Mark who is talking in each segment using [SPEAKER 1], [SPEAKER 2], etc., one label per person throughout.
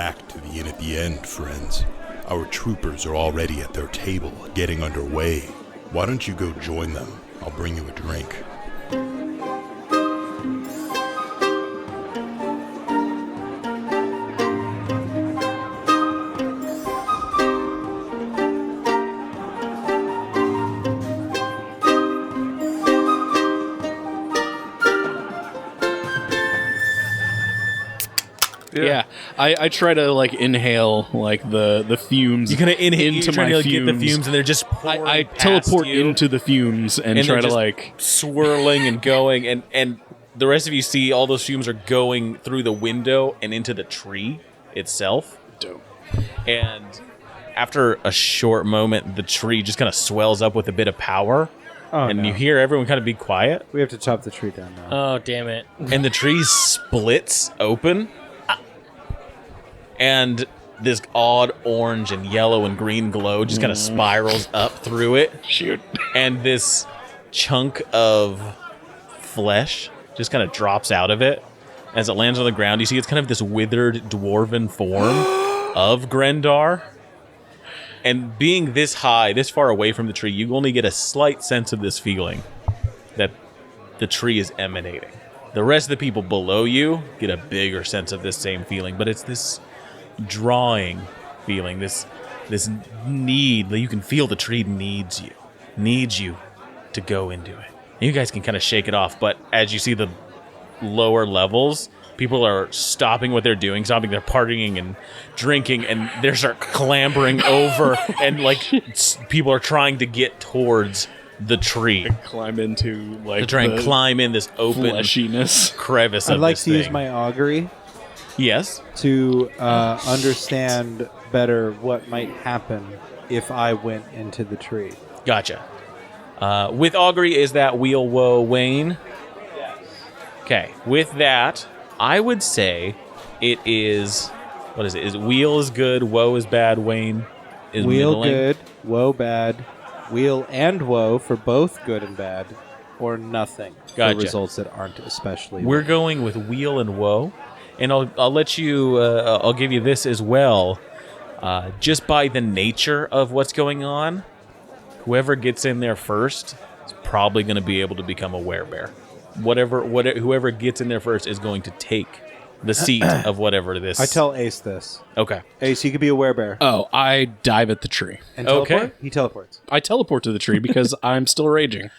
[SPEAKER 1] back to the inn at the end, friends. Our troopers are already at their table, getting underway. Why don't you go join them? I'll bring you a drink.
[SPEAKER 2] Yeah. I try to like inhale like the fumes.
[SPEAKER 3] You're gonna inhale
[SPEAKER 2] into
[SPEAKER 3] trying
[SPEAKER 2] my
[SPEAKER 3] to
[SPEAKER 2] fumes.
[SPEAKER 3] get the fumes, and they're just pouring
[SPEAKER 2] I
[SPEAKER 3] past
[SPEAKER 2] teleport
[SPEAKER 3] you,
[SPEAKER 2] into the fumes and
[SPEAKER 3] and
[SPEAKER 2] try
[SPEAKER 3] they're
[SPEAKER 2] to
[SPEAKER 3] just
[SPEAKER 2] like
[SPEAKER 3] swirling and going, and the rest of you see all those fumes are going through the window and into the tree itself.
[SPEAKER 2] dope.
[SPEAKER 3] And after a short moment, the tree just kind of swells up with a bit of power, and you hear everyone kind of be quiet.
[SPEAKER 4] We have to chop the tree down now.
[SPEAKER 5] Oh, damn it.
[SPEAKER 3] And the tree splits open, and this odd orange and yellow and green glow just kind of spirals up through it.
[SPEAKER 2] Shoot.
[SPEAKER 3] And this chunk of flesh just kind of drops out of it. As it lands on the ground, you see it's kind of this withered dwarven form of Grendar. And being this high, this far away from the tree, you only get a slight sense of this feeling that the tree is emanating. The rest of the people below you get a bigger sense of this same feeling, but it's this drawing feeling, this need. You can feel the tree needs you to go into it. And you guys can kind of shake it off, but as you see the lower levels, people are stopping what they're doing, they're partying and drinking, and they start clambering over, and like people are trying to get towards the tree.
[SPEAKER 2] Climb into like
[SPEAKER 3] To try and climb in this open
[SPEAKER 2] fleshiness
[SPEAKER 3] crevice of
[SPEAKER 4] I'd like
[SPEAKER 3] this
[SPEAKER 4] to use
[SPEAKER 3] thing.
[SPEAKER 4] my augury
[SPEAKER 3] Yes.
[SPEAKER 4] to understand better what might happen if I went into the tree.
[SPEAKER 3] Gotcha. With augury, is that wheel woe Wayne?
[SPEAKER 4] Yes.
[SPEAKER 3] Okay. With that, I would say it is. What is it? Is wheel is good, woe is bad. Wayne is
[SPEAKER 4] Wheel
[SPEAKER 3] middling?
[SPEAKER 4] good, woe bad, wheel and woe for both good and bad, or nothing
[SPEAKER 3] Gotcha.
[SPEAKER 4] for results that aren't especially.
[SPEAKER 3] We're going with wheel and woe, and I'll let you. I'll give you this as well. Just by the nature of what's going on, whoever gets in there first is probably going to be able to become a werebear. Whoever gets in there first is going to take the seat of whatever this.
[SPEAKER 4] I tell Ace this.
[SPEAKER 3] Okay.
[SPEAKER 4] Ace, you could be a werebear.
[SPEAKER 2] Oh, I dive at the tree.
[SPEAKER 4] And
[SPEAKER 3] okay.
[SPEAKER 4] teleport? He teleports.
[SPEAKER 2] I teleport to the tree because I'm still raging.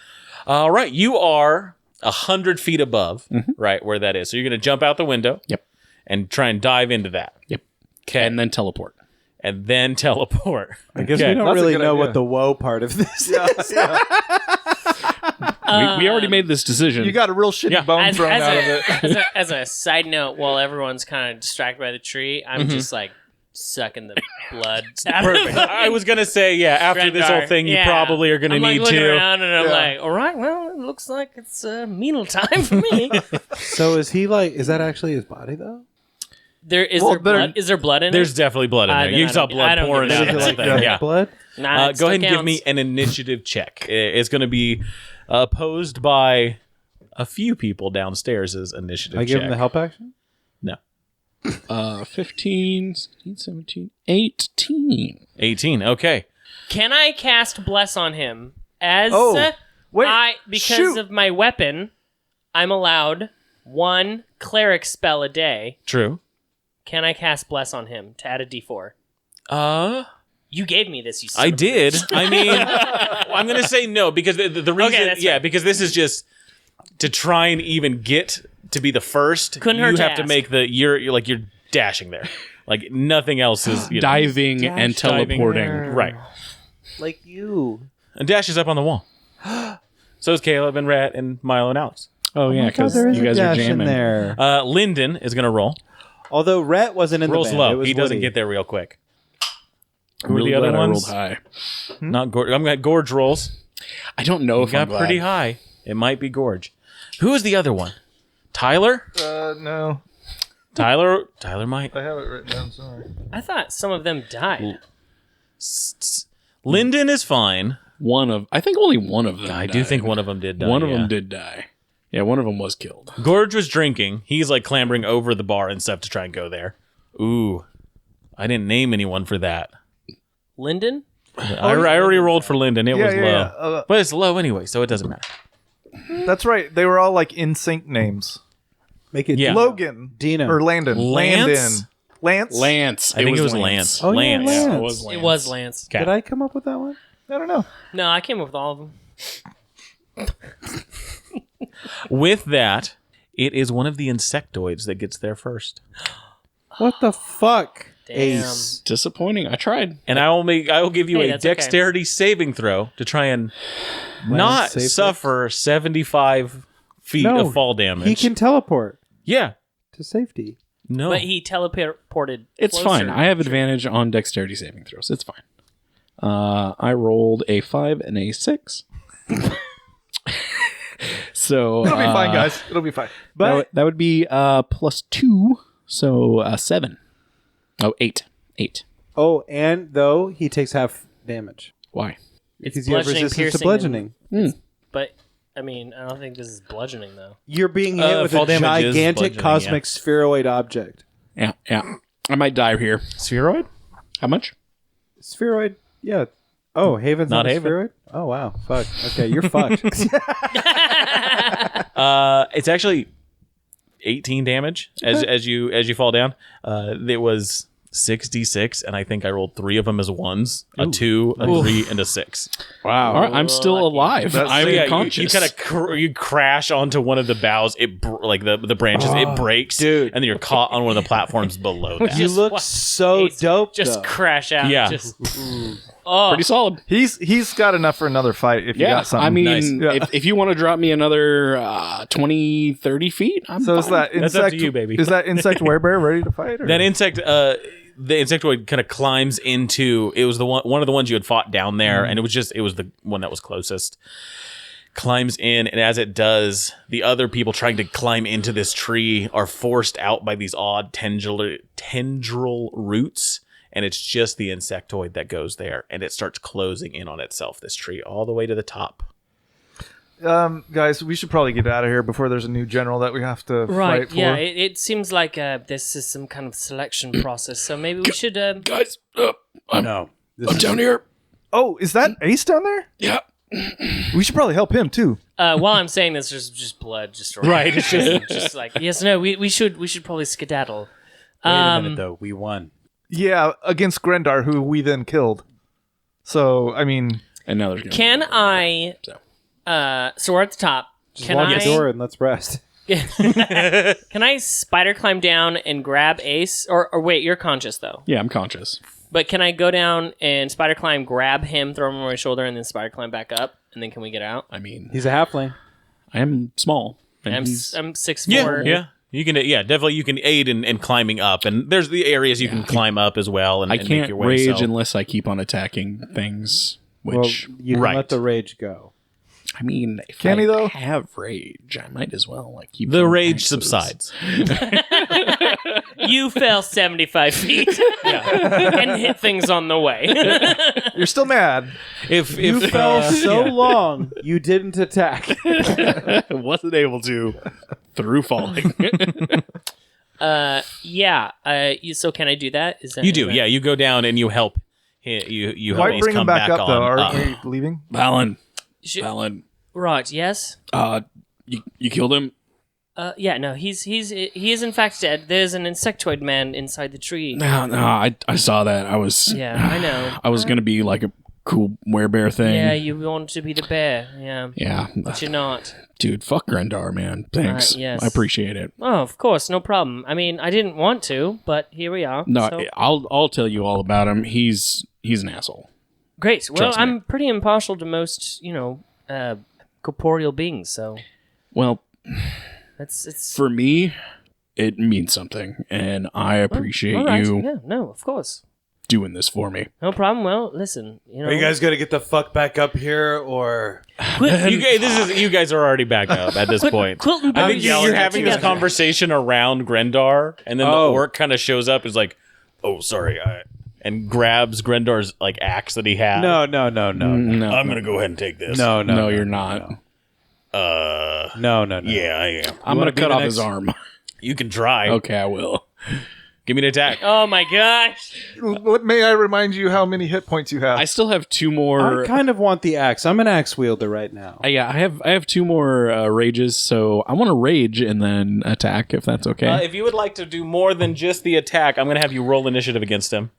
[SPEAKER 3] All right. You are 100 feet above, right where that is. So you're going to jump out the window.
[SPEAKER 2] Yep.
[SPEAKER 3] And try and dive into that.
[SPEAKER 2] Yep.
[SPEAKER 3] Okay.
[SPEAKER 2] And then teleport.
[SPEAKER 3] And then teleport.
[SPEAKER 4] I guess
[SPEAKER 3] Okay.
[SPEAKER 4] we don't
[SPEAKER 6] That's a
[SPEAKER 4] really
[SPEAKER 6] good
[SPEAKER 4] know
[SPEAKER 6] idea.
[SPEAKER 4] what the woe part of this is.
[SPEAKER 2] We already made this decision.
[SPEAKER 6] You got a real shitty
[SPEAKER 3] Yeah.
[SPEAKER 6] bone thrown out of it.
[SPEAKER 5] As a side note, while everyone's kind of distracted by the tree, I'm just like sucking the blood.
[SPEAKER 3] Perfect. I was going to say, yeah, after this whole thing, you probably are going to
[SPEAKER 5] I'm like
[SPEAKER 3] need
[SPEAKER 5] looking
[SPEAKER 3] to.
[SPEAKER 5] around and I'm like, all right, well, it looks like it's meal time for me.
[SPEAKER 4] So is he like? Is that actually his body though?
[SPEAKER 5] There is
[SPEAKER 6] Well,
[SPEAKER 5] there blood? Is there blood in
[SPEAKER 3] There's
[SPEAKER 5] it?
[SPEAKER 3] definitely blood in there.
[SPEAKER 5] then
[SPEAKER 3] You
[SPEAKER 5] I
[SPEAKER 3] saw
[SPEAKER 5] don't- I
[SPEAKER 3] blood
[SPEAKER 5] don't
[SPEAKER 3] pouring
[SPEAKER 5] give a
[SPEAKER 3] out
[SPEAKER 5] shit.
[SPEAKER 3] of
[SPEAKER 4] Is it
[SPEAKER 3] this
[SPEAKER 4] like
[SPEAKER 3] thing.
[SPEAKER 4] the
[SPEAKER 3] Yeah.
[SPEAKER 4] blood?
[SPEAKER 5] Nah, it
[SPEAKER 3] Go ahead and
[SPEAKER 5] still
[SPEAKER 3] give
[SPEAKER 5] counts.
[SPEAKER 3] me an initiative check. It's going to be opposed by a few people downstairs as initiative
[SPEAKER 4] I give
[SPEAKER 3] check.
[SPEAKER 4] him the help action.
[SPEAKER 3] No.
[SPEAKER 2] 15, 16, 17, 18.
[SPEAKER 3] 18. Okay.
[SPEAKER 5] Can I cast Bless on him? As
[SPEAKER 6] wait,
[SPEAKER 5] because
[SPEAKER 6] shoot.
[SPEAKER 5] of my weapon, I'm allowed one cleric spell a day.
[SPEAKER 3] True.
[SPEAKER 5] Can I cast Bless on him to add a d4? You gave me this, you son
[SPEAKER 3] I
[SPEAKER 5] of a
[SPEAKER 3] did.
[SPEAKER 5] bitch.
[SPEAKER 3] I mean, I'm going to say no because the reason,
[SPEAKER 5] that's fair.
[SPEAKER 3] because this is just to try and even get to be the first.
[SPEAKER 5] Couldn't
[SPEAKER 3] you
[SPEAKER 5] hurt to
[SPEAKER 3] have to
[SPEAKER 5] ask.
[SPEAKER 3] make you're dashing there, like nothing else is
[SPEAKER 2] Diving and
[SPEAKER 3] diving.
[SPEAKER 2] teleporting.
[SPEAKER 3] Right.
[SPEAKER 4] Like you.
[SPEAKER 3] And Dash is up on the wall. So is Caleb and Rat and Milo and Alex.
[SPEAKER 2] Oh, yeah, because
[SPEAKER 4] there is
[SPEAKER 2] you
[SPEAKER 4] a
[SPEAKER 2] guys are
[SPEAKER 4] dash in
[SPEAKER 2] jamming.
[SPEAKER 4] there.
[SPEAKER 3] Lyndon is going to roll.
[SPEAKER 4] Although Rhett wasn't in
[SPEAKER 3] Rolls
[SPEAKER 4] the band. It
[SPEAKER 3] low.
[SPEAKER 4] was
[SPEAKER 3] He doesn't
[SPEAKER 4] Woody.
[SPEAKER 3] get there real quick.
[SPEAKER 2] I'm really
[SPEAKER 3] the other
[SPEAKER 2] glad I
[SPEAKER 3] ones?
[SPEAKER 2] rolled high.
[SPEAKER 3] Not Gorge. I'm got Gorge rolls.
[SPEAKER 2] I don't know if
[SPEAKER 3] Got
[SPEAKER 2] I'm glad.
[SPEAKER 3] pretty high. It might be Gorge. Who is the other one? Tyler?
[SPEAKER 6] No,
[SPEAKER 3] Tyler might.
[SPEAKER 6] I have it written down. Sorry.
[SPEAKER 5] I thought some of them died.
[SPEAKER 3] Lyndon is fine.
[SPEAKER 2] I think only one of them
[SPEAKER 3] I
[SPEAKER 2] died.
[SPEAKER 3] do think one of them did die.
[SPEAKER 2] One of
[SPEAKER 3] yeah.
[SPEAKER 2] them did die. Yeah, one of them was killed.
[SPEAKER 3] Gorge was drinking. He's like clambering over the bar and stuff to try and go there. Ooh. I didn't name anyone for that.
[SPEAKER 5] Lyndon?
[SPEAKER 3] I already rolled for Lyndon. It was low.
[SPEAKER 6] Yeah.
[SPEAKER 3] But it's low anyway, so it doesn't matter.
[SPEAKER 6] That's right. They were all like in sync names.
[SPEAKER 4] Make it
[SPEAKER 3] Yeah.
[SPEAKER 6] Logan.
[SPEAKER 4] Dino.
[SPEAKER 6] Or Landon.
[SPEAKER 3] Lance?
[SPEAKER 6] Lance?
[SPEAKER 2] Lance.
[SPEAKER 3] I think it was Lance.
[SPEAKER 4] Oh, yeah,
[SPEAKER 3] Lance.
[SPEAKER 4] Lance.
[SPEAKER 2] Yeah, it was Lance.
[SPEAKER 5] It was Lance.
[SPEAKER 3] Okay.
[SPEAKER 4] Did I come up with that one?
[SPEAKER 6] I don't know.
[SPEAKER 5] No, I came up with all of them.
[SPEAKER 3] With that, it is one of the insectoids that gets there first.
[SPEAKER 4] What the fuck?
[SPEAKER 5] Damn.
[SPEAKER 4] Ace.
[SPEAKER 2] Disappointing. I tried.
[SPEAKER 3] And I will give you
[SPEAKER 5] Hey,
[SPEAKER 3] a
[SPEAKER 5] that's okay.
[SPEAKER 3] dexterity saving throw to try and not
[SPEAKER 4] save
[SPEAKER 3] suffer 75 feet
[SPEAKER 4] No,
[SPEAKER 3] of fall damage.
[SPEAKER 4] He can teleport
[SPEAKER 3] Yeah.
[SPEAKER 4] to safety.
[SPEAKER 3] No.
[SPEAKER 5] But he teleported.
[SPEAKER 2] It's
[SPEAKER 5] closer.
[SPEAKER 2] fine. I have advantage on dexterity saving throws. It's fine. I rolled a 5 and a 6. So
[SPEAKER 6] It'll be fine, guys. It'll be fine.
[SPEAKER 4] But
[SPEAKER 2] that would be +2, so 7. Oh, 8. 8.
[SPEAKER 4] and though he takes half damage
[SPEAKER 2] Why?
[SPEAKER 5] It's
[SPEAKER 4] because you have
[SPEAKER 5] bludgeoning,
[SPEAKER 4] resistance to
[SPEAKER 5] piercing,
[SPEAKER 4] bludgeoning.
[SPEAKER 5] But I mean, I don't think this is bludgeoning though.
[SPEAKER 4] You're being hit with
[SPEAKER 3] fall
[SPEAKER 4] a
[SPEAKER 3] damage is
[SPEAKER 4] gigantic
[SPEAKER 3] bludgeoning,
[SPEAKER 4] cosmic spheroid object.
[SPEAKER 2] Yeah. I might die here.
[SPEAKER 3] Spheroid?
[SPEAKER 2] How much?
[SPEAKER 4] Spheroid, yeah. Oh, Haven's
[SPEAKER 3] Not
[SPEAKER 4] not a
[SPEAKER 3] Haven.
[SPEAKER 4] spheroid? Oh wow, fuck. Okay, you're fucked.
[SPEAKER 3] It's actually 18 damage as you fall down. It was 6d6, and I think I rolled 3 of them as ones, a 2, a 3, and a 6.
[SPEAKER 2] Wow. All right, I'm still alive. I'm
[SPEAKER 3] So yeah,
[SPEAKER 2] conscious.
[SPEAKER 3] you kind of you crash onto one of the boughs. It like the branches. It breaks,
[SPEAKER 4] dude.
[SPEAKER 3] and then you're caught on one of the platforms below that.
[SPEAKER 4] You look
[SPEAKER 5] What?
[SPEAKER 4] so
[SPEAKER 5] Ace,
[SPEAKER 4] dope.
[SPEAKER 5] Just
[SPEAKER 4] though.
[SPEAKER 5] crash out.
[SPEAKER 3] Yeah.
[SPEAKER 5] Just, oh,
[SPEAKER 2] Pretty solid.
[SPEAKER 6] He's got enough for another fight if you
[SPEAKER 2] Yeah,
[SPEAKER 6] got something.
[SPEAKER 2] I mean,
[SPEAKER 3] Nice.
[SPEAKER 6] Yeah.
[SPEAKER 2] if you want to drop me another 20, 30 feet, I'm
[SPEAKER 6] So is
[SPEAKER 2] fine.
[SPEAKER 6] that
[SPEAKER 3] That's
[SPEAKER 6] insect?
[SPEAKER 3] up to you, baby.
[SPEAKER 6] Is that insect werebear ready to fight? Or?
[SPEAKER 3] That insect, the insectoid kind of climbs into. It was the one of the ones you had fought down there, and it was the one that was closest. Climbs in, and as it does, the other people trying to climb into this tree are forced out by these odd tendril roots, and it's just the insectoid that goes there, and it starts closing in on itself. This tree, all the way to the top.
[SPEAKER 6] Guys, we should probably get out of here before there's a new general that we have to
[SPEAKER 5] right.
[SPEAKER 6] fight for.
[SPEAKER 5] Yeah. It seems like this is some kind of selection process. So maybe we should.
[SPEAKER 2] Guys, I'm down here.
[SPEAKER 6] Oh, is that Ace down there?
[SPEAKER 2] Yeah.
[SPEAKER 6] We should probably help him too.
[SPEAKER 5] While I'm saying this, there's just blood just around.
[SPEAKER 3] Right, it's
[SPEAKER 5] just like yes, no. We should probably skedaddle.
[SPEAKER 4] Wait a minute though, we won.
[SPEAKER 6] Yeah, against Grendar, who we then killed. So I mean,
[SPEAKER 2] And now there's gonna
[SPEAKER 5] Can
[SPEAKER 2] be
[SPEAKER 5] I?
[SPEAKER 2] So.
[SPEAKER 5] So we're at the top.
[SPEAKER 4] Just
[SPEAKER 5] Can
[SPEAKER 4] lock
[SPEAKER 5] I?
[SPEAKER 4] the door and let's rest.
[SPEAKER 5] Can I spider climb down and grab Ace? Or wait, you're conscious though.
[SPEAKER 2] Yeah, I'm conscious.
[SPEAKER 5] But can I go down and spider climb, grab him, throw him on my shoulder, and then spider climb back up? And then can we get out?
[SPEAKER 2] I mean,
[SPEAKER 4] He's a halfling.
[SPEAKER 2] I am small. And
[SPEAKER 5] I'm
[SPEAKER 2] he's-
[SPEAKER 5] 6'4".
[SPEAKER 3] Yeah. You can, definitely you can aid in climbing up, and there's the areas you can climb up as well. And
[SPEAKER 2] I
[SPEAKER 3] and make
[SPEAKER 2] can't
[SPEAKER 3] your way,
[SPEAKER 2] rage
[SPEAKER 3] so.
[SPEAKER 2] unless I keep on attacking things.
[SPEAKER 4] Well,
[SPEAKER 2] Which
[SPEAKER 4] you can
[SPEAKER 3] right.
[SPEAKER 4] let the rage go.
[SPEAKER 2] I mean, if
[SPEAKER 6] Can
[SPEAKER 2] I
[SPEAKER 6] he, though?
[SPEAKER 2] have rage, I might as well like keep
[SPEAKER 3] The
[SPEAKER 2] some
[SPEAKER 3] rage
[SPEAKER 2] axes.
[SPEAKER 3] subsides.
[SPEAKER 5] You fell 75 feet and hit things on the way.
[SPEAKER 6] you're still mad.
[SPEAKER 3] If
[SPEAKER 4] You fell so long, you didn't attack.
[SPEAKER 2] Wasn't able to through falling.
[SPEAKER 5] Yeah. So can I do that? Is that
[SPEAKER 3] you do, yeah, you go down and you help. You help
[SPEAKER 6] Why
[SPEAKER 3] Ace
[SPEAKER 6] bring him
[SPEAKER 3] come
[SPEAKER 6] back up
[SPEAKER 3] on
[SPEAKER 6] though? Are
[SPEAKER 3] up.
[SPEAKER 6] we leaving?
[SPEAKER 2] Valen,
[SPEAKER 5] Should- Right. Yes.
[SPEAKER 2] you killed him.
[SPEAKER 5] Yeah. No. He is in fact dead. There's an insectoid man inside the tree.
[SPEAKER 2] No, I saw that. I was
[SPEAKER 5] Yeah, I know.
[SPEAKER 2] I was gonna be like a cool werebear thing.
[SPEAKER 5] Yeah, you want to be the bear. Yeah.
[SPEAKER 2] Yeah,
[SPEAKER 5] But you're not.
[SPEAKER 2] dude, fuck Grendar, man. Thanks.
[SPEAKER 5] Yes.
[SPEAKER 2] I appreciate it.
[SPEAKER 5] Oh, of course, no problem. I mean, I didn't want to, but here we are.
[SPEAKER 2] No,
[SPEAKER 5] so-
[SPEAKER 2] I'll tell you all about him. He's an asshole.
[SPEAKER 5] Great. Well,
[SPEAKER 2] Trust me.
[SPEAKER 5] I'm pretty impartial to most, corporeal beings, so
[SPEAKER 2] Well,
[SPEAKER 5] it's
[SPEAKER 2] for me, it means something, and I appreciate
[SPEAKER 5] all right.
[SPEAKER 2] you
[SPEAKER 5] Yeah, no, of course.
[SPEAKER 2] doing this for me.
[SPEAKER 5] No problem. Well, listen,
[SPEAKER 4] Are you guys gonna get the fuck back up here, or
[SPEAKER 3] You guys are already back up at this point.
[SPEAKER 5] Quilton
[SPEAKER 3] I think
[SPEAKER 5] Bones
[SPEAKER 3] you're having this
[SPEAKER 5] together.
[SPEAKER 3] conversation around Grendar, and then the
[SPEAKER 4] Oh.
[SPEAKER 3] orc kind of shows up, is like, "Oh, sorry," and grabs Grendar's like axe that he had.
[SPEAKER 4] no.
[SPEAKER 3] I'm gonna go ahead and take this.
[SPEAKER 2] No, you're not.
[SPEAKER 4] No.
[SPEAKER 3] Yeah, I am.
[SPEAKER 2] I'm
[SPEAKER 4] wanna
[SPEAKER 2] gonna
[SPEAKER 4] be
[SPEAKER 2] cut
[SPEAKER 4] the
[SPEAKER 2] off his
[SPEAKER 4] next-
[SPEAKER 2] arm.
[SPEAKER 3] You can try.
[SPEAKER 2] Okay, I will.
[SPEAKER 3] Give me an attack.
[SPEAKER 5] Oh my gosh!
[SPEAKER 6] May I remind you how many hit points you have?
[SPEAKER 2] I still have 2 more.
[SPEAKER 4] I kind of want the axe. I'm an axe wielder right now.
[SPEAKER 2] Yeah, I have 2 more rages, so I want to rage and then attack if that's okay.
[SPEAKER 3] If you would like to do more than just the attack, I'm going to have you roll initiative against him.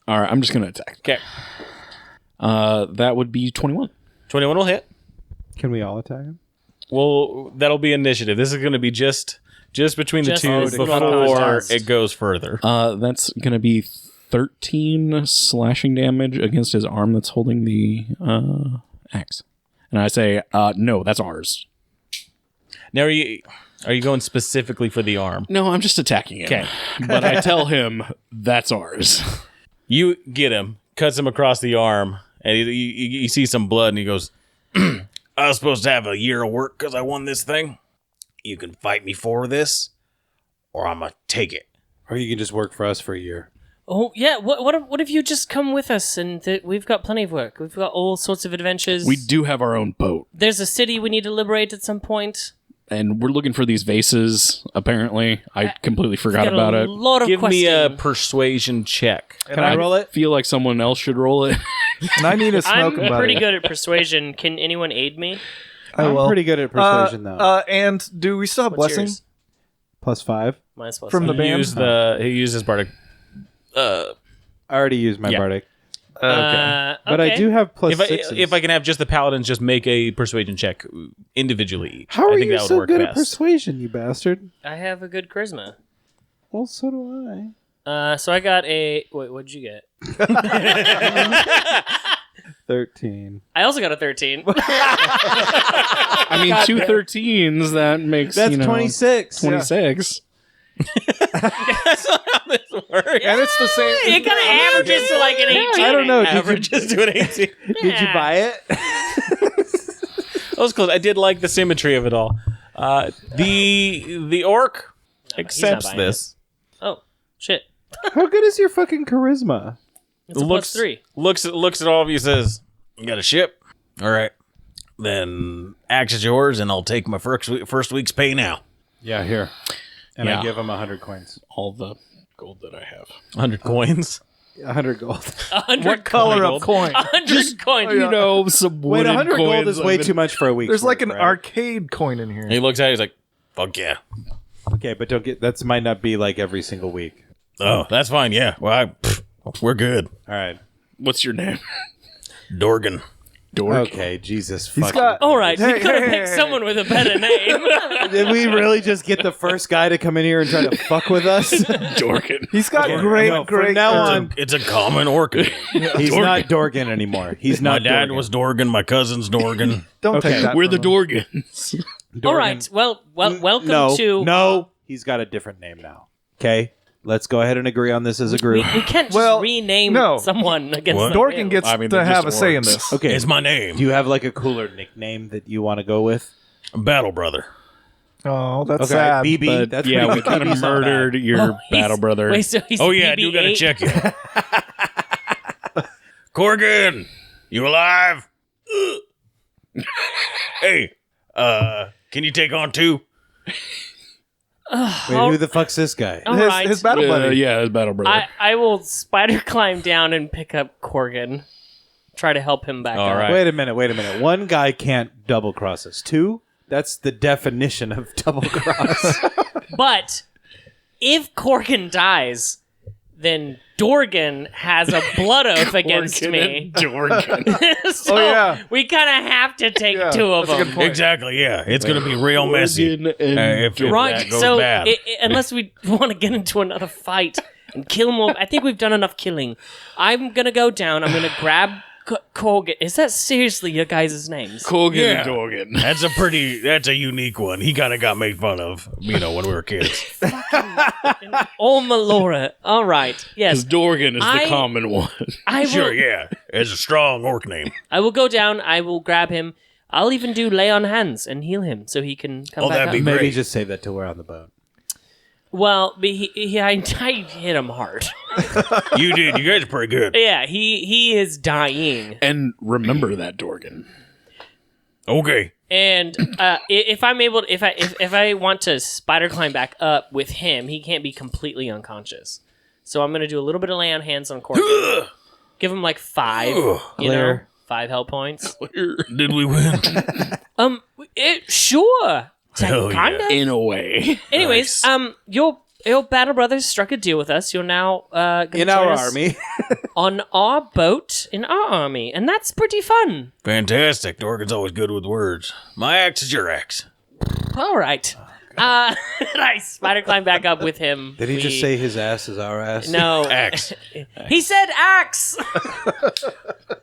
[SPEAKER 2] All right, I'm just going to attack.
[SPEAKER 3] Okay.
[SPEAKER 2] That would be 21.
[SPEAKER 3] 21 will hit.
[SPEAKER 4] Can we all attack him?
[SPEAKER 3] Well, that'll be initiative. This is going to be just between
[SPEAKER 5] Just
[SPEAKER 3] the two
[SPEAKER 5] this little
[SPEAKER 3] before
[SPEAKER 5] contest.
[SPEAKER 3] it goes further.
[SPEAKER 2] That's going to be 13 slashing damage against his arm that's holding the axe. And I say, no, that's ours.
[SPEAKER 3] Now, are you going specifically for the arm?
[SPEAKER 2] No, I'm just attacking him.
[SPEAKER 3] Okay.
[SPEAKER 2] But I tell him, that's ours.
[SPEAKER 3] You get him, cuts him across the arm, and you see some blood, and he goes, I was supposed to have a year of work because I won this thing. You can fight me for this, or I'm going to take it.
[SPEAKER 4] Or you can just work for us for a year.
[SPEAKER 5] Oh yeah. What if you just come with us and we've got plenty of work. We've got all sorts of adventures.
[SPEAKER 2] We do have our own boat.
[SPEAKER 5] There's a city we need to liberate at some point.
[SPEAKER 2] And we're looking for these vases, apparently. I completely forgot
[SPEAKER 5] Got
[SPEAKER 2] about
[SPEAKER 5] a
[SPEAKER 2] it.
[SPEAKER 5] lot of
[SPEAKER 3] Give me a
[SPEAKER 5] questing.
[SPEAKER 3] persuasion check.
[SPEAKER 4] Can I roll it?
[SPEAKER 2] Feel like someone else should roll it.
[SPEAKER 6] And I need to smoke
[SPEAKER 5] I'm
[SPEAKER 6] about
[SPEAKER 5] pretty
[SPEAKER 6] it.
[SPEAKER 5] good at persuasion. Can anyone aid me?
[SPEAKER 6] I
[SPEAKER 4] I'm
[SPEAKER 6] will.
[SPEAKER 4] pretty good at persuasion, though.
[SPEAKER 6] And do we still have
[SPEAKER 5] What's
[SPEAKER 6] blessing
[SPEAKER 5] yours?
[SPEAKER 4] +5.
[SPEAKER 5] Mine's plus
[SPEAKER 6] from the
[SPEAKER 5] five.
[SPEAKER 6] band?
[SPEAKER 3] He used his bardic.
[SPEAKER 4] I already used my
[SPEAKER 3] Yeah.
[SPEAKER 4] bardic.
[SPEAKER 6] Okay.
[SPEAKER 4] But I
[SPEAKER 5] okay.
[SPEAKER 4] do have
[SPEAKER 3] If
[SPEAKER 4] +6.
[SPEAKER 3] I can have just the paladins just make a persuasion check individually.
[SPEAKER 4] How
[SPEAKER 3] I
[SPEAKER 4] are
[SPEAKER 3] think
[SPEAKER 4] you
[SPEAKER 3] that would
[SPEAKER 4] so
[SPEAKER 3] work
[SPEAKER 4] good
[SPEAKER 3] best.
[SPEAKER 4] at persuasion, you bastard?
[SPEAKER 5] I have a good charisma.
[SPEAKER 4] Well, so do I.
[SPEAKER 5] So I got a. Wait, what'd you get?
[SPEAKER 4] 13.
[SPEAKER 5] I also got a 13.
[SPEAKER 2] I mean, 2 13s, that makes,
[SPEAKER 4] That's 26.
[SPEAKER 2] 26.
[SPEAKER 3] That's not how this works.
[SPEAKER 6] And it's the same.
[SPEAKER 5] It kind of averages to like an 18.
[SPEAKER 4] I don't know.
[SPEAKER 3] Averages to an 18.
[SPEAKER 4] Did you buy it?
[SPEAKER 3] That was close. I did like the symmetry of it all. The orc accepts
[SPEAKER 5] buying
[SPEAKER 3] this.
[SPEAKER 5] Oh, shit.
[SPEAKER 4] How good is your fucking charisma?
[SPEAKER 5] It's a +3.
[SPEAKER 3] Looks at all of you. Says, "You got a ship? All right. Then axe is yours, and I'll take my first week's pay now.
[SPEAKER 4] Yeah, here. And
[SPEAKER 2] Yeah.
[SPEAKER 4] I give him 100 coins.
[SPEAKER 2] All the gold that I have.
[SPEAKER 3] 100 coins.
[SPEAKER 4] 100 gold.
[SPEAKER 5] 100
[SPEAKER 6] What color of coin?
[SPEAKER 5] 100 coins.
[SPEAKER 2] You know, some
[SPEAKER 4] Wait,
[SPEAKER 2] wooden
[SPEAKER 4] 100
[SPEAKER 2] coins.
[SPEAKER 4] gold is way too much for a week.
[SPEAKER 6] There's like an arcade coin in here.
[SPEAKER 3] He looks at it. He's like, "Fuck yeah.
[SPEAKER 4] Okay, but don't get. That might not be like every single week.
[SPEAKER 3] Oh, that's fine. Yeah. Well, we're good.
[SPEAKER 4] All right.
[SPEAKER 2] What's your name?
[SPEAKER 3] Dorgan.
[SPEAKER 2] Dork.
[SPEAKER 4] Okay, Jesus.
[SPEAKER 6] He's
[SPEAKER 4] fucking-
[SPEAKER 6] got.
[SPEAKER 5] All right, we
[SPEAKER 6] Hey,
[SPEAKER 5] could have
[SPEAKER 6] hey,
[SPEAKER 5] picked
[SPEAKER 6] hey.
[SPEAKER 5] someone with a better name.
[SPEAKER 4] Did we really just get the first guy to come in here and try to fuck with us?
[SPEAKER 2] Dorkin.
[SPEAKER 6] He's got
[SPEAKER 4] No,
[SPEAKER 6] great,
[SPEAKER 4] from
[SPEAKER 6] great.
[SPEAKER 4] now on,
[SPEAKER 3] It's a common orc name.
[SPEAKER 4] he's not Dorgan anymore. He's
[SPEAKER 3] My
[SPEAKER 4] not.
[SPEAKER 3] dad
[SPEAKER 4] Dorgan.
[SPEAKER 3] was Dorgan. My cousin's Dorgan.
[SPEAKER 6] Don't
[SPEAKER 4] Okay,
[SPEAKER 6] take that.
[SPEAKER 2] We're the
[SPEAKER 6] from him.
[SPEAKER 2] Dorgans.
[SPEAKER 5] All right, well, welcome
[SPEAKER 4] no,
[SPEAKER 5] to.
[SPEAKER 4] No, he's got a different name now. Okay, let's go ahead and agree on this as a
[SPEAKER 5] We,
[SPEAKER 4] group.
[SPEAKER 5] we can't just
[SPEAKER 6] Well,
[SPEAKER 5] rename
[SPEAKER 6] no.
[SPEAKER 5] someone against
[SPEAKER 3] What?
[SPEAKER 5] the
[SPEAKER 6] Dorgan
[SPEAKER 5] will.
[SPEAKER 6] gets
[SPEAKER 2] I mean,
[SPEAKER 6] to
[SPEAKER 2] they're
[SPEAKER 6] have a
[SPEAKER 2] just
[SPEAKER 6] say in
[SPEAKER 2] orcs.
[SPEAKER 6] this.
[SPEAKER 4] Okay,
[SPEAKER 3] It's my name.
[SPEAKER 4] do you have like a cooler nickname that you want to go with?
[SPEAKER 3] Battle Brother.
[SPEAKER 6] Oh, that's
[SPEAKER 4] Okay,
[SPEAKER 6] sad.
[SPEAKER 4] BB.
[SPEAKER 2] But
[SPEAKER 4] That's
[SPEAKER 2] yeah,
[SPEAKER 4] pretty
[SPEAKER 2] we kind of
[SPEAKER 4] BB's not bad.
[SPEAKER 2] murdered your
[SPEAKER 5] Oh, he's-
[SPEAKER 2] battle brother.
[SPEAKER 5] Wait, so he's
[SPEAKER 3] Oh yeah, I do gotta
[SPEAKER 5] BB-8?
[SPEAKER 3] check you. Corgan, you alive? Hey, can you take on 2?
[SPEAKER 4] Wait, who the fuck's this guy?
[SPEAKER 5] All
[SPEAKER 6] his,
[SPEAKER 5] right.
[SPEAKER 6] his battle buddy.
[SPEAKER 2] Yeah, his battle brother.
[SPEAKER 5] I will spider climb down and pick up Corgan. Try to help him back
[SPEAKER 3] All
[SPEAKER 5] up.
[SPEAKER 3] right.
[SPEAKER 4] Wait a minute. One guy can't double cross us. 2? That's the definition of double cross.
[SPEAKER 5] But if Corgan dies, then Dorgan has a blood oath against me.
[SPEAKER 2] Dorkin.
[SPEAKER 5] So
[SPEAKER 6] Oh, yeah.
[SPEAKER 5] we kind of have to take
[SPEAKER 6] Yeah,
[SPEAKER 5] 2 of
[SPEAKER 6] that's a
[SPEAKER 5] them.
[SPEAKER 6] good point.
[SPEAKER 3] Exactly. Yeah, it's gonna be real messy. If
[SPEAKER 5] Right,
[SPEAKER 3] that goes
[SPEAKER 5] so
[SPEAKER 3] bad.
[SPEAKER 5] unless we want to get into another fight and kill more, I think we've done enough killing. I'm gonna go down. I'm gonna grab Corgan. Is that seriously your guys' names?
[SPEAKER 2] Colgan
[SPEAKER 3] Yeah.
[SPEAKER 2] and Dorgan.
[SPEAKER 3] That's a unique one. He kind of got made fun of, when we were kids.
[SPEAKER 5] Oh, Melora. All right.
[SPEAKER 2] Because
[SPEAKER 5] Yes.
[SPEAKER 2] Dorgan is
[SPEAKER 5] I-
[SPEAKER 2] the common one.
[SPEAKER 5] I will,
[SPEAKER 3] Sure, yeah, it's a strong orc name.
[SPEAKER 5] I will go down. I will grab him. I'll even do lay on hands and heal him so he can come
[SPEAKER 3] Oh,
[SPEAKER 5] back
[SPEAKER 3] that'd
[SPEAKER 5] up.
[SPEAKER 3] be
[SPEAKER 4] Maybe
[SPEAKER 3] great.
[SPEAKER 4] just save that till we're on the boat.
[SPEAKER 5] Well, but I hit him hard.
[SPEAKER 3] You did. You guys are pretty good.
[SPEAKER 5] Yeah, he is dying.
[SPEAKER 2] And remember that, Dorgan.
[SPEAKER 3] Okay,
[SPEAKER 5] And if I'm able, if I want to spider climb back up with him, he can't be completely unconscious. So I'm gonna do a little bit of lay on hands on Corgan. Give him like 5, you know, 5 health points.
[SPEAKER 3] Did we win?
[SPEAKER 5] Sure.
[SPEAKER 3] Hell
[SPEAKER 5] Kind of.
[SPEAKER 2] In a way.
[SPEAKER 5] Anyways, your battle brothers struck a deal with us. You're now gonna
[SPEAKER 4] In
[SPEAKER 5] join
[SPEAKER 4] our
[SPEAKER 5] us
[SPEAKER 4] army.
[SPEAKER 5] on our boat in our army, and that's pretty fun.
[SPEAKER 3] Fantastic. Dorgan's always good with words. My axe is your axe.
[SPEAKER 5] All right. And I spider climb back up with him.
[SPEAKER 4] Did he just say his ass is our ass?
[SPEAKER 5] No?
[SPEAKER 3] Axe.
[SPEAKER 5] He said axe.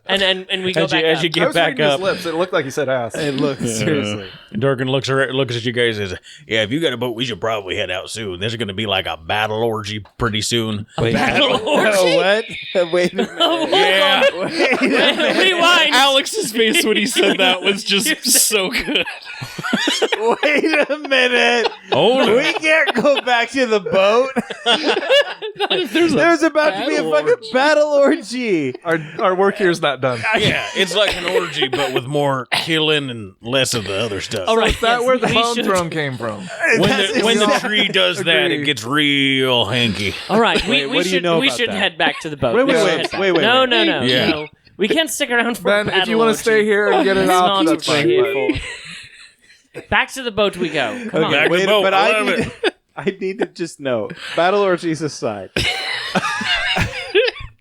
[SPEAKER 5] and we go back
[SPEAKER 3] As
[SPEAKER 5] up.
[SPEAKER 3] you
[SPEAKER 6] I
[SPEAKER 3] get
[SPEAKER 6] was
[SPEAKER 3] back
[SPEAKER 6] reading
[SPEAKER 3] up,
[SPEAKER 6] his lips. It looked like he said ass.
[SPEAKER 4] It looks seriously.
[SPEAKER 3] Dorgan looks at you guys and says, yeah, if you got a boat, we should probably head out soon. There's going to be like a battle orgy pretty soon.
[SPEAKER 5] Battle orgy?
[SPEAKER 4] What? Wait a minute.
[SPEAKER 3] Yeah.
[SPEAKER 5] Rewind.
[SPEAKER 2] Alex's face when he said that was just so good.
[SPEAKER 4] Wait a minute.
[SPEAKER 3] Oh,
[SPEAKER 4] We can't go back to the boat. There's about to be a fucking battle orgy.
[SPEAKER 6] Our work here is not done.
[SPEAKER 3] yeah. It's like an orgy, but with more killing and less of the other stuff.
[SPEAKER 5] All right.
[SPEAKER 6] Is that
[SPEAKER 5] yes,
[SPEAKER 6] where the
[SPEAKER 5] we
[SPEAKER 6] bone
[SPEAKER 5] should-
[SPEAKER 6] throne came from?
[SPEAKER 3] When the tree does that, it
[SPEAKER 6] Agreed.
[SPEAKER 3] gets real hanky.
[SPEAKER 5] All right.
[SPEAKER 4] Wait,
[SPEAKER 5] We
[SPEAKER 4] what do you
[SPEAKER 5] should
[SPEAKER 4] know
[SPEAKER 5] we
[SPEAKER 4] about
[SPEAKER 5] should
[SPEAKER 4] that?
[SPEAKER 5] head back to the boat.
[SPEAKER 4] Wait,
[SPEAKER 5] We
[SPEAKER 4] wait,
[SPEAKER 5] should
[SPEAKER 4] wait,
[SPEAKER 5] head back.
[SPEAKER 4] wait, wait,
[SPEAKER 5] No,
[SPEAKER 4] wait.
[SPEAKER 5] no, no,
[SPEAKER 3] Yeah.
[SPEAKER 5] no. We can't stick around for a
[SPEAKER 6] Ben,
[SPEAKER 5] battle
[SPEAKER 6] if you want to
[SPEAKER 5] orgy.
[SPEAKER 6] stay here and get it
[SPEAKER 5] That's
[SPEAKER 6] off,
[SPEAKER 5] not
[SPEAKER 6] that's
[SPEAKER 5] what we're
[SPEAKER 6] fine.
[SPEAKER 5] here
[SPEAKER 6] but-
[SPEAKER 5] for. Back to the boat we go. Come on.
[SPEAKER 3] Back to
[SPEAKER 4] Wait,
[SPEAKER 3] the boat.
[SPEAKER 4] but
[SPEAKER 3] I
[SPEAKER 4] I
[SPEAKER 3] love
[SPEAKER 4] need, I need to just know. Battle orgies aside.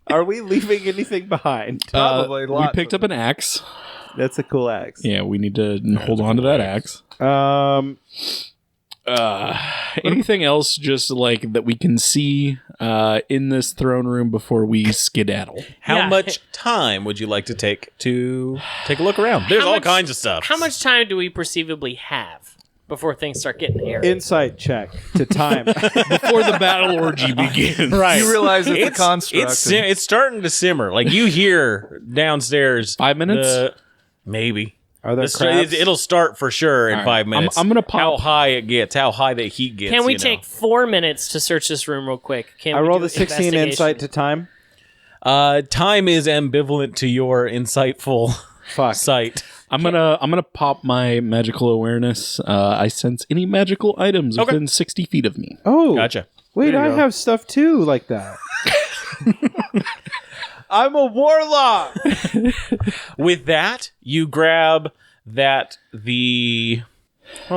[SPEAKER 4] Are we leaving anything behind?
[SPEAKER 6] Probably
[SPEAKER 2] We
[SPEAKER 6] lots
[SPEAKER 2] picked up an axe.
[SPEAKER 4] That's a cool axe.
[SPEAKER 2] Yeah, we need to hold on to that axe. Anything else just like that we can see in this throne room before we skedaddle?
[SPEAKER 3] How
[SPEAKER 5] Yeah.
[SPEAKER 3] much time would you like to take a look around? There's
[SPEAKER 5] How
[SPEAKER 3] all
[SPEAKER 5] much-
[SPEAKER 3] kinds of stuff.
[SPEAKER 5] How much time do we perceivably have before things start getting hairy?
[SPEAKER 4] Insight check to time.
[SPEAKER 2] Before the battle orgy begins.
[SPEAKER 3] Right.
[SPEAKER 6] You realize it's a construct.
[SPEAKER 3] It's starting to simmer. Like you hear downstairs.
[SPEAKER 2] 5 minutes?
[SPEAKER 3] Maybe.
[SPEAKER 4] Are there crabs?
[SPEAKER 3] It'll start for sure in
[SPEAKER 2] All right.
[SPEAKER 3] 5 minutes.
[SPEAKER 2] I'm gonna pop-
[SPEAKER 3] how high it gets, how high the heat gets.
[SPEAKER 5] Can we
[SPEAKER 3] you know.
[SPEAKER 5] take 4 minutes to search this room real quick? Can
[SPEAKER 4] I
[SPEAKER 5] we
[SPEAKER 4] rolled
[SPEAKER 5] do
[SPEAKER 4] a 16
[SPEAKER 5] investigation?
[SPEAKER 4] insight to time.
[SPEAKER 3] Time is ambivalent to your insightful
[SPEAKER 4] Fuck.
[SPEAKER 3] sight.
[SPEAKER 2] I'm gonna pop my magical awareness. I sense any magical items
[SPEAKER 3] Okay.
[SPEAKER 2] within 60 feet of me.
[SPEAKER 4] Oh,
[SPEAKER 3] Gotcha.
[SPEAKER 4] wait,
[SPEAKER 6] There
[SPEAKER 4] I
[SPEAKER 6] you go.
[SPEAKER 4] have stuff too like that. I'm a warlock.
[SPEAKER 3] With that, you grab what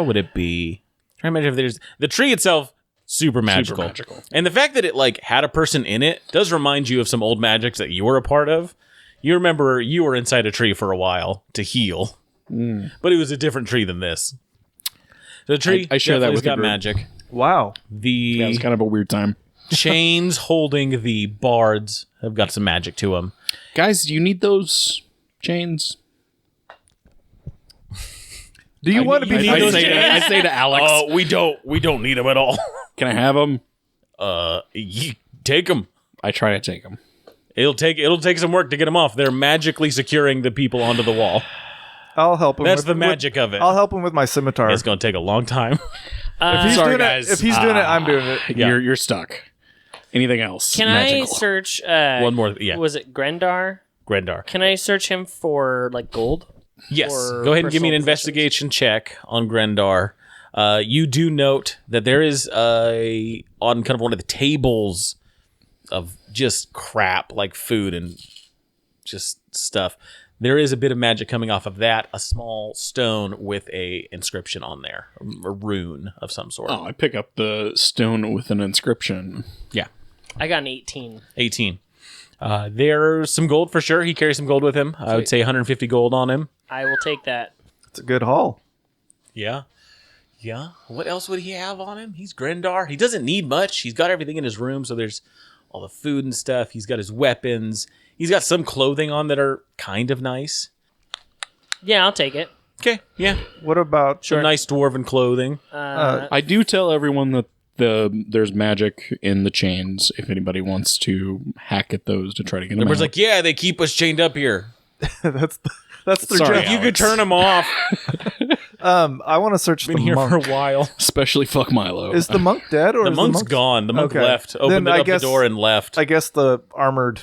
[SPEAKER 3] would it be? Try to imagine if there's the tree itself. Super magical. And the fact that it like had a person in it does remind you of some old magics that you were a part of. You remember you were inside a tree for a while to heal, but it was a different tree than this. The tree
[SPEAKER 2] I share that
[SPEAKER 3] definitely's
[SPEAKER 2] with the
[SPEAKER 3] got
[SPEAKER 2] group.
[SPEAKER 3] magic.
[SPEAKER 6] Wow.
[SPEAKER 3] The
[SPEAKER 2] Yeah, it was kind of a weird time.
[SPEAKER 3] chains holding the bards have got some magic to them.
[SPEAKER 2] Guys, do you need those chains?
[SPEAKER 6] Do you want to be?
[SPEAKER 2] I say to Alex,
[SPEAKER 3] We don't need them at all.
[SPEAKER 2] can I have them?
[SPEAKER 3] You take them.
[SPEAKER 2] I try to take them.
[SPEAKER 3] It'll take some work to get them off. They're magically securing the people onto the wall.
[SPEAKER 6] I'll help him.
[SPEAKER 3] That's
[SPEAKER 6] with,
[SPEAKER 3] the magic of it.
[SPEAKER 6] I'll help him with my scimitar.
[SPEAKER 3] It's going to take a long time.
[SPEAKER 6] If he's
[SPEAKER 2] Sorry,
[SPEAKER 6] doing
[SPEAKER 2] guys.
[SPEAKER 6] it, if he's doing it, I'm doing it.
[SPEAKER 3] Yeah.
[SPEAKER 2] You're stuck. Anything else?
[SPEAKER 5] Can I
[SPEAKER 2] magical?
[SPEAKER 5] search?
[SPEAKER 3] One more. Yeah.
[SPEAKER 5] Was it Grendar?
[SPEAKER 3] Grendar.
[SPEAKER 5] Can I search him for like gold?
[SPEAKER 3] Yes.
[SPEAKER 5] or
[SPEAKER 3] Go ahead and give me an
[SPEAKER 5] personal
[SPEAKER 3] investigation check on Grendar. You do note that there is on kind of one of the tables of just crap like food and just stuff. There is a bit of magic coming off of that. A small stone with a inscription on there, a rune of some sort.
[SPEAKER 2] Oh, I pick up the stone with an inscription.
[SPEAKER 3] Yeah.
[SPEAKER 5] I got an 18.
[SPEAKER 3] 18. There's some gold for sure. He carries some gold with him. I would say 150 gold on him.
[SPEAKER 5] I will take that.
[SPEAKER 6] It's a good haul.
[SPEAKER 3] Yeah. Yeah. What else would he have on him? He's Grendar. He doesn't need much. He's got everything in his room. So there's all the food and stuff. He's got his weapons. He's got some clothing on that are kind of nice.
[SPEAKER 5] Yeah, I'll take it.
[SPEAKER 3] Okay. Yeah.
[SPEAKER 6] What about
[SPEAKER 3] Some nice dwarven clothing.
[SPEAKER 2] I do tell everyone that there's magic in the chains if anybody wants to hack at those to try to get them
[SPEAKER 3] Everybody's
[SPEAKER 2] out.
[SPEAKER 3] like, yeah, they keep us chained up here.
[SPEAKER 6] that's their
[SPEAKER 2] Sorry,
[SPEAKER 6] job.
[SPEAKER 3] You could turn them off.
[SPEAKER 6] I want to search
[SPEAKER 3] Been
[SPEAKER 6] the
[SPEAKER 3] here
[SPEAKER 6] monk.
[SPEAKER 3] for a while.
[SPEAKER 2] especially fuck Milo.
[SPEAKER 6] Is the monk dead or
[SPEAKER 3] The
[SPEAKER 6] is
[SPEAKER 3] monk's
[SPEAKER 6] the monk
[SPEAKER 3] gone. The monk
[SPEAKER 6] Okay.
[SPEAKER 3] left. Opened
[SPEAKER 6] Then I
[SPEAKER 3] up
[SPEAKER 6] guess-
[SPEAKER 3] the door and left.
[SPEAKER 6] I guess the armored.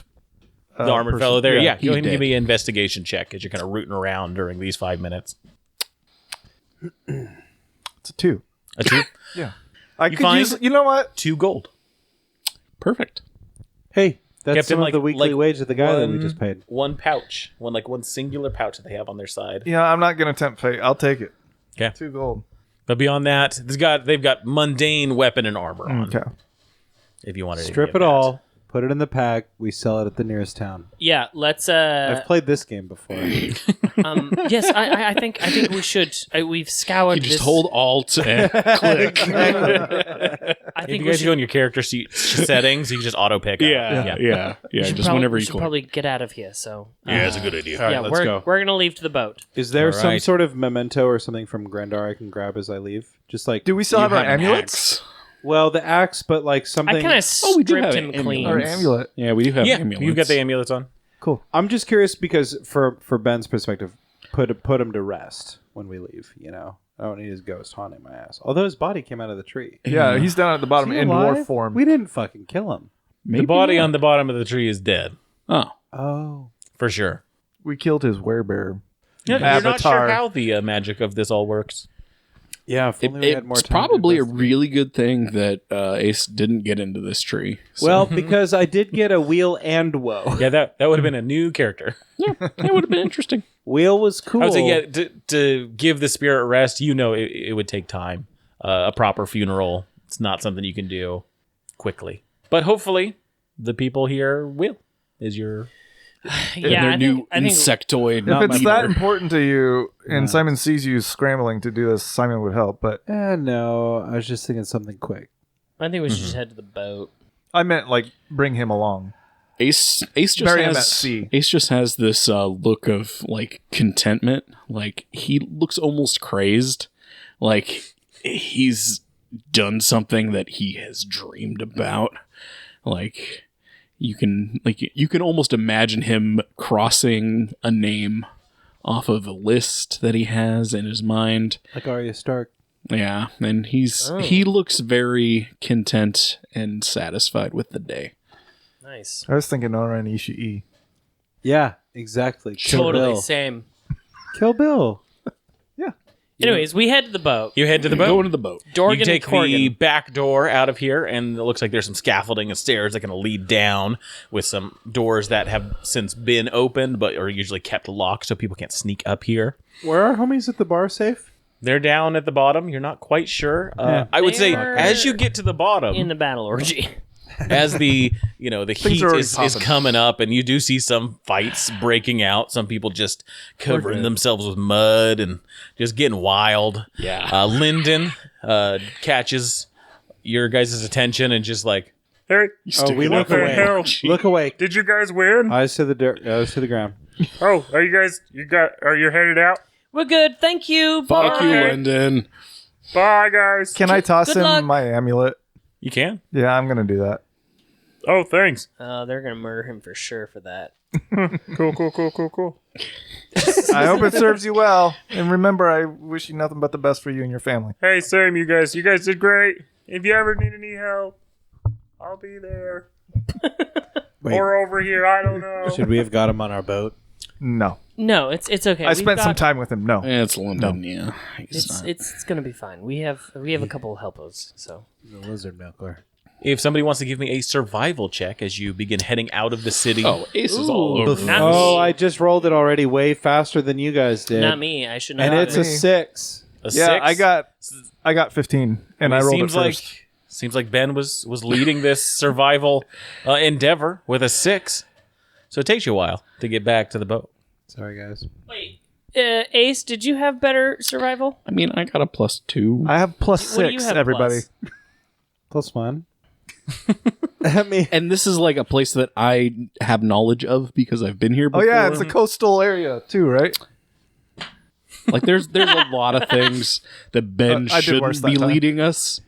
[SPEAKER 3] The armored
[SPEAKER 6] person.
[SPEAKER 3] fellow there. Yeah,
[SPEAKER 2] he's
[SPEAKER 3] go ahead and give
[SPEAKER 2] dead.
[SPEAKER 3] me an investigation check as you're kind of rooting around during these 5 minutes.
[SPEAKER 6] It's a 2.
[SPEAKER 3] A 2?
[SPEAKER 6] Yeah. I
[SPEAKER 3] You
[SPEAKER 6] could
[SPEAKER 3] find-
[SPEAKER 6] use. You know what?
[SPEAKER 3] 2 gold.
[SPEAKER 2] Perfect.
[SPEAKER 4] Hey, that's
[SPEAKER 3] Kept
[SPEAKER 4] some
[SPEAKER 3] in,
[SPEAKER 4] of the weekly wage of the guy that we just paid.
[SPEAKER 3] One pouch. One singular pouch that they have on their side.
[SPEAKER 6] Yeah, I'm not gonna tempt fate. I'll take it.
[SPEAKER 3] Okay.
[SPEAKER 6] 2 gold.
[SPEAKER 3] But beyond that, they've got mundane weapon and armor on.
[SPEAKER 6] Okay.
[SPEAKER 3] If you wanted to
[SPEAKER 4] Strip
[SPEAKER 3] give
[SPEAKER 4] it
[SPEAKER 3] that.
[SPEAKER 4] all, put it in the pack. We sell it at the nearest town.
[SPEAKER 5] Yeah, let's.
[SPEAKER 4] I've played this game before.
[SPEAKER 5] Yes, I think we should. We've scoured.
[SPEAKER 2] You just
[SPEAKER 5] this.
[SPEAKER 2] hold Alt and click.
[SPEAKER 5] I
[SPEAKER 3] If
[SPEAKER 5] think
[SPEAKER 3] you
[SPEAKER 5] we
[SPEAKER 3] guys
[SPEAKER 5] should.
[SPEAKER 3] go in your character settings, you can just auto pick.
[SPEAKER 2] Yeah.
[SPEAKER 5] we should
[SPEAKER 2] Just
[SPEAKER 5] prob-
[SPEAKER 2] whenever
[SPEAKER 5] we
[SPEAKER 2] you
[SPEAKER 5] should
[SPEAKER 2] click.
[SPEAKER 5] probably get out of here. So
[SPEAKER 1] Yeah, it's a good idea.
[SPEAKER 5] yeah,
[SPEAKER 4] let's go.
[SPEAKER 5] we're gonna leave to the boat.
[SPEAKER 4] Is there
[SPEAKER 3] All
[SPEAKER 4] some
[SPEAKER 3] right.
[SPEAKER 4] sort of memento or something from Grendar I can grab as I leave? Just like
[SPEAKER 6] Do we still
[SPEAKER 2] You
[SPEAKER 6] have our
[SPEAKER 2] have an
[SPEAKER 6] amulets?
[SPEAKER 2] axe.
[SPEAKER 4] well, the axe, but like something.
[SPEAKER 5] I kind of
[SPEAKER 2] we do
[SPEAKER 5] stripped
[SPEAKER 2] have
[SPEAKER 5] him
[SPEAKER 2] an
[SPEAKER 5] clean.
[SPEAKER 6] Or amulet?
[SPEAKER 2] Yeah, we do have
[SPEAKER 3] Yeah,
[SPEAKER 2] amulets.
[SPEAKER 3] you've got the amulets on.
[SPEAKER 4] Cool. I'm just curious because for Ben's perspective, put him to rest when we leave. You know, I don't need his ghost haunting my ass. Although his body came out of the tree.
[SPEAKER 6] Yeah, he's down at the bottom
[SPEAKER 4] Is he
[SPEAKER 6] in
[SPEAKER 4] alive?
[SPEAKER 6] dwarf form.
[SPEAKER 4] We didn't fucking kill him.
[SPEAKER 2] Maybe
[SPEAKER 3] The body
[SPEAKER 2] not.
[SPEAKER 3] on the bottom of the tree is dead.
[SPEAKER 2] Oh.
[SPEAKER 4] Oh,
[SPEAKER 3] For sure.
[SPEAKER 6] We killed his werebear.
[SPEAKER 3] You're not sure
[SPEAKER 6] Avatar.
[SPEAKER 3] how the magic of this all works.
[SPEAKER 4] yeah. If only we had more
[SPEAKER 2] It's
[SPEAKER 4] time. to
[SPEAKER 2] probably a
[SPEAKER 4] investigate.
[SPEAKER 2] really good thing that Ace didn't get into this tree. So-
[SPEAKER 4] Well, because I did get a wheel and woe.
[SPEAKER 3] Yeah, that would have been a new character.
[SPEAKER 2] yeah, it would have been interesting.
[SPEAKER 4] Wheel was cool.
[SPEAKER 3] I would say, yeah, to give the spirit rest, it would take time. A proper funeral, it's not something you can do quickly. But hopefully, the people here will. Is your
[SPEAKER 5] Yeah,
[SPEAKER 2] their
[SPEAKER 5] I
[SPEAKER 2] new
[SPEAKER 5] think, I think
[SPEAKER 2] insectoid.
[SPEAKER 6] If it's
[SPEAKER 2] eater.
[SPEAKER 6] that important to you, and Simon sees you scrambling to do this, Simon would help. But
[SPEAKER 4] No, I was just thinking something quick.
[SPEAKER 5] I think we should just head to the boat.
[SPEAKER 6] I meant like bring him along.
[SPEAKER 2] Ace just
[SPEAKER 6] Bury him
[SPEAKER 2] has
[SPEAKER 6] at sea.
[SPEAKER 2] Ace just has this look of like contentment. Like he looks almost crazed. Like he's done something that he has dreamed about. Like you can almost imagine him crossing a name off of a list that he has in his mind.
[SPEAKER 4] Like Arya Stark.
[SPEAKER 2] Yeah, and he looks very content and satisfied with the day.
[SPEAKER 5] Nice.
[SPEAKER 6] I was thinking Oren Ishii.
[SPEAKER 4] Yeah, exactly. Kill
[SPEAKER 5] Totally
[SPEAKER 4] Bill.
[SPEAKER 5] same.
[SPEAKER 4] Kill Bill.
[SPEAKER 5] Anyways, we head to the boat.
[SPEAKER 3] You head to the boat.
[SPEAKER 2] Go into the boat.
[SPEAKER 5] Dorgan
[SPEAKER 3] You take
[SPEAKER 5] and Corgan.
[SPEAKER 3] the back door out of here, and it looks like there's some scaffolding and stairs that can lead down with some doors that have since been opened, but are usually kept locked so people can't sneak up here.
[SPEAKER 4] Where are homies at the bar safe?
[SPEAKER 3] They're down at the bottom. You're not quite sure. I would say
[SPEAKER 5] They're
[SPEAKER 3] as you get to the bottom,
[SPEAKER 5] in the battle orgy.
[SPEAKER 3] as the the heat
[SPEAKER 6] are already
[SPEAKER 3] is
[SPEAKER 6] popping.
[SPEAKER 3] coming up, and you do see some fights breaking out. Some people just covering themselves with mud and just getting wild.
[SPEAKER 2] Yeah.
[SPEAKER 3] Lyndon catches your guys' attention and just like, hey,
[SPEAKER 4] Oh, we look away. Look away.
[SPEAKER 7] Did you guys win?
[SPEAKER 4] Eyes to the eyes to the ground.
[SPEAKER 7] Oh, are you headed out?
[SPEAKER 5] We're good. Thank you.
[SPEAKER 2] Fuck
[SPEAKER 5] Bye.
[SPEAKER 2] you, Lyndon.
[SPEAKER 7] Bye, guys.
[SPEAKER 6] Can I toss
[SPEAKER 5] Good
[SPEAKER 6] him
[SPEAKER 5] luck.
[SPEAKER 6] my amulet?
[SPEAKER 3] you can.
[SPEAKER 6] Yeah, I'm gonna do that.
[SPEAKER 7] Oh, thanks.
[SPEAKER 5] They're gonna murder him for sure for that.
[SPEAKER 7] Cool.
[SPEAKER 6] I hope it serves you well. And remember, I wish you nothing but the best for you and your family.
[SPEAKER 7] Hey, same, you guys. You guys did great. If you ever need any help, I'll be there.
[SPEAKER 4] Wait.
[SPEAKER 7] Or over here. I don't know.
[SPEAKER 4] Should we have got him on our boat?
[SPEAKER 6] No,
[SPEAKER 5] No, it's okay.
[SPEAKER 6] I spent some time with him. No,
[SPEAKER 2] It's Lyndon, yeah. He's not.
[SPEAKER 5] It's gonna be fine. We have a couple of helpers. So
[SPEAKER 4] The lizard milker.
[SPEAKER 3] If somebody wants to give me a survival check as you begin heading out of the city.
[SPEAKER 2] Oh, Ace is all over.
[SPEAKER 5] not
[SPEAKER 4] Oh,
[SPEAKER 5] me.
[SPEAKER 4] I just rolled it already way faster than you guys did.
[SPEAKER 5] Not me. I should not.
[SPEAKER 4] And
[SPEAKER 5] have
[SPEAKER 4] it's
[SPEAKER 5] it.
[SPEAKER 4] a 6.
[SPEAKER 3] a
[SPEAKER 6] yeah,
[SPEAKER 3] 6.
[SPEAKER 6] I got 15, and I rolled it first.
[SPEAKER 3] Seems like Ben was leading this survival endeavor with a 6. So it takes you a while to get back to the boat.
[SPEAKER 4] Sorry, guys.
[SPEAKER 5] Wait, Ace, did you have better survival?
[SPEAKER 2] I mean, I got a +2.
[SPEAKER 6] I have +6.
[SPEAKER 5] What do you have
[SPEAKER 6] Everybody.
[SPEAKER 5] plus?
[SPEAKER 4] +1. I mean,
[SPEAKER 2] And this is like a place that I have knowledge of because I've been here
[SPEAKER 6] Oh
[SPEAKER 2] before.
[SPEAKER 6] yeah, it's a coastal area too, right?
[SPEAKER 2] Like there's a lot of things that Ben
[SPEAKER 6] I did worse
[SPEAKER 2] shouldn't
[SPEAKER 6] that
[SPEAKER 2] be
[SPEAKER 6] time.
[SPEAKER 2] leading us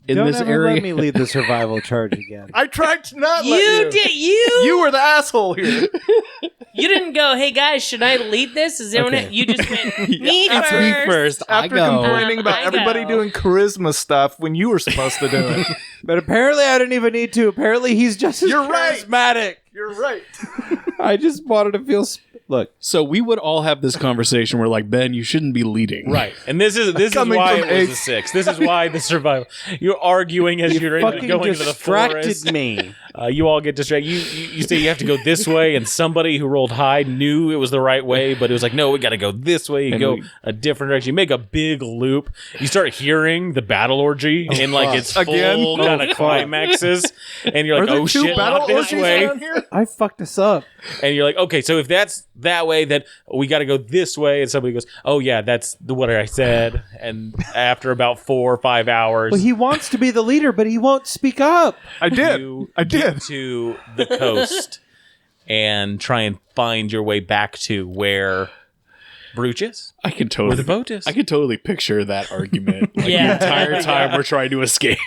[SPEAKER 2] in
[SPEAKER 4] don't
[SPEAKER 2] this
[SPEAKER 4] ever
[SPEAKER 2] area.
[SPEAKER 4] let me lead the survival charge again.
[SPEAKER 6] I tried to not
[SPEAKER 5] You
[SPEAKER 6] let you.
[SPEAKER 5] did. You
[SPEAKER 6] You were the asshole here.
[SPEAKER 5] you didn't go. Hey guys, should I lead this? Is everyone?
[SPEAKER 4] Okay.
[SPEAKER 5] You just went me
[SPEAKER 2] It's
[SPEAKER 5] first.
[SPEAKER 2] me first. I
[SPEAKER 6] After
[SPEAKER 2] go.
[SPEAKER 6] complaining about
[SPEAKER 5] I
[SPEAKER 6] everybody
[SPEAKER 5] go.
[SPEAKER 6] doing charisma stuff when you were supposed to do it.
[SPEAKER 4] But apparently I didn't even need to. Apparently he's just as
[SPEAKER 6] You're right.
[SPEAKER 4] charismatic.
[SPEAKER 6] You're right.
[SPEAKER 4] I just wanted to feel Look,
[SPEAKER 2] So we would all have this conversation where, like, Ben, you shouldn't be leading.
[SPEAKER 3] Right, and this is
[SPEAKER 6] Coming
[SPEAKER 3] why
[SPEAKER 6] from
[SPEAKER 3] it was a
[SPEAKER 6] Ace.
[SPEAKER 3] 6. This is why the survival. You're arguing as you're
[SPEAKER 4] fucking
[SPEAKER 3] going into the
[SPEAKER 4] distracted
[SPEAKER 3] forest.
[SPEAKER 4] me.
[SPEAKER 3] You all get distracted. You say you have to go this way, and somebody who rolled high knew it was the right way, but it was like, no, we got to go this way. You
[SPEAKER 2] And
[SPEAKER 3] go
[SPEAKER 2] we-
[SPEAKER 3] a different direction. You make a big loop. You start hearing the battle orgy in like its
[SPEAKER 6] Again?
[SPEAKER 3] full kind of
[SPEAKER 4] fuck.
[SPEAKER 3] climaxes, and you're
[SPEAKER 6] Are
[SPEAKER 3] like,
[SPEAKER 6] there
[SPEAKER 3] oh
[SPEAKER 6] two
[SPEAKER 3] shit,
[SPEAKER 6] battle
[SPEAKER 3] not this
[SPEAKER 6] orgies
[SPEAKER 3] way.
[SPEAKER 6] around here?
[SPEAKER 4] I fucked this up.
[SPEAKER 3] And you're like, okay, so if that's that way, then we got to go this way. And somebody goes, oh yeah, that's what I said. And after about 4 or 5 hours,
[SPEAKER 4] Well, he wants to be the leader, but he won't speak up.
[SPEAKER 6] I did.
[SPEAKER 3] you
[SPEAKER 6] I did.
[SPEAKER 3] get to the coast and try and find your way back to where Brooch is,
[SPEAKER 2] I can
[SPEAKER 3] where
[SPEAKER 2] totally.
[SPEAKER 3] the boat is.
[SPEAKER 2] I can totally picture that argument. Like,
[SPEAKER 5] Yeah.
[SPEAKER 2] the entire time we're trying to escape.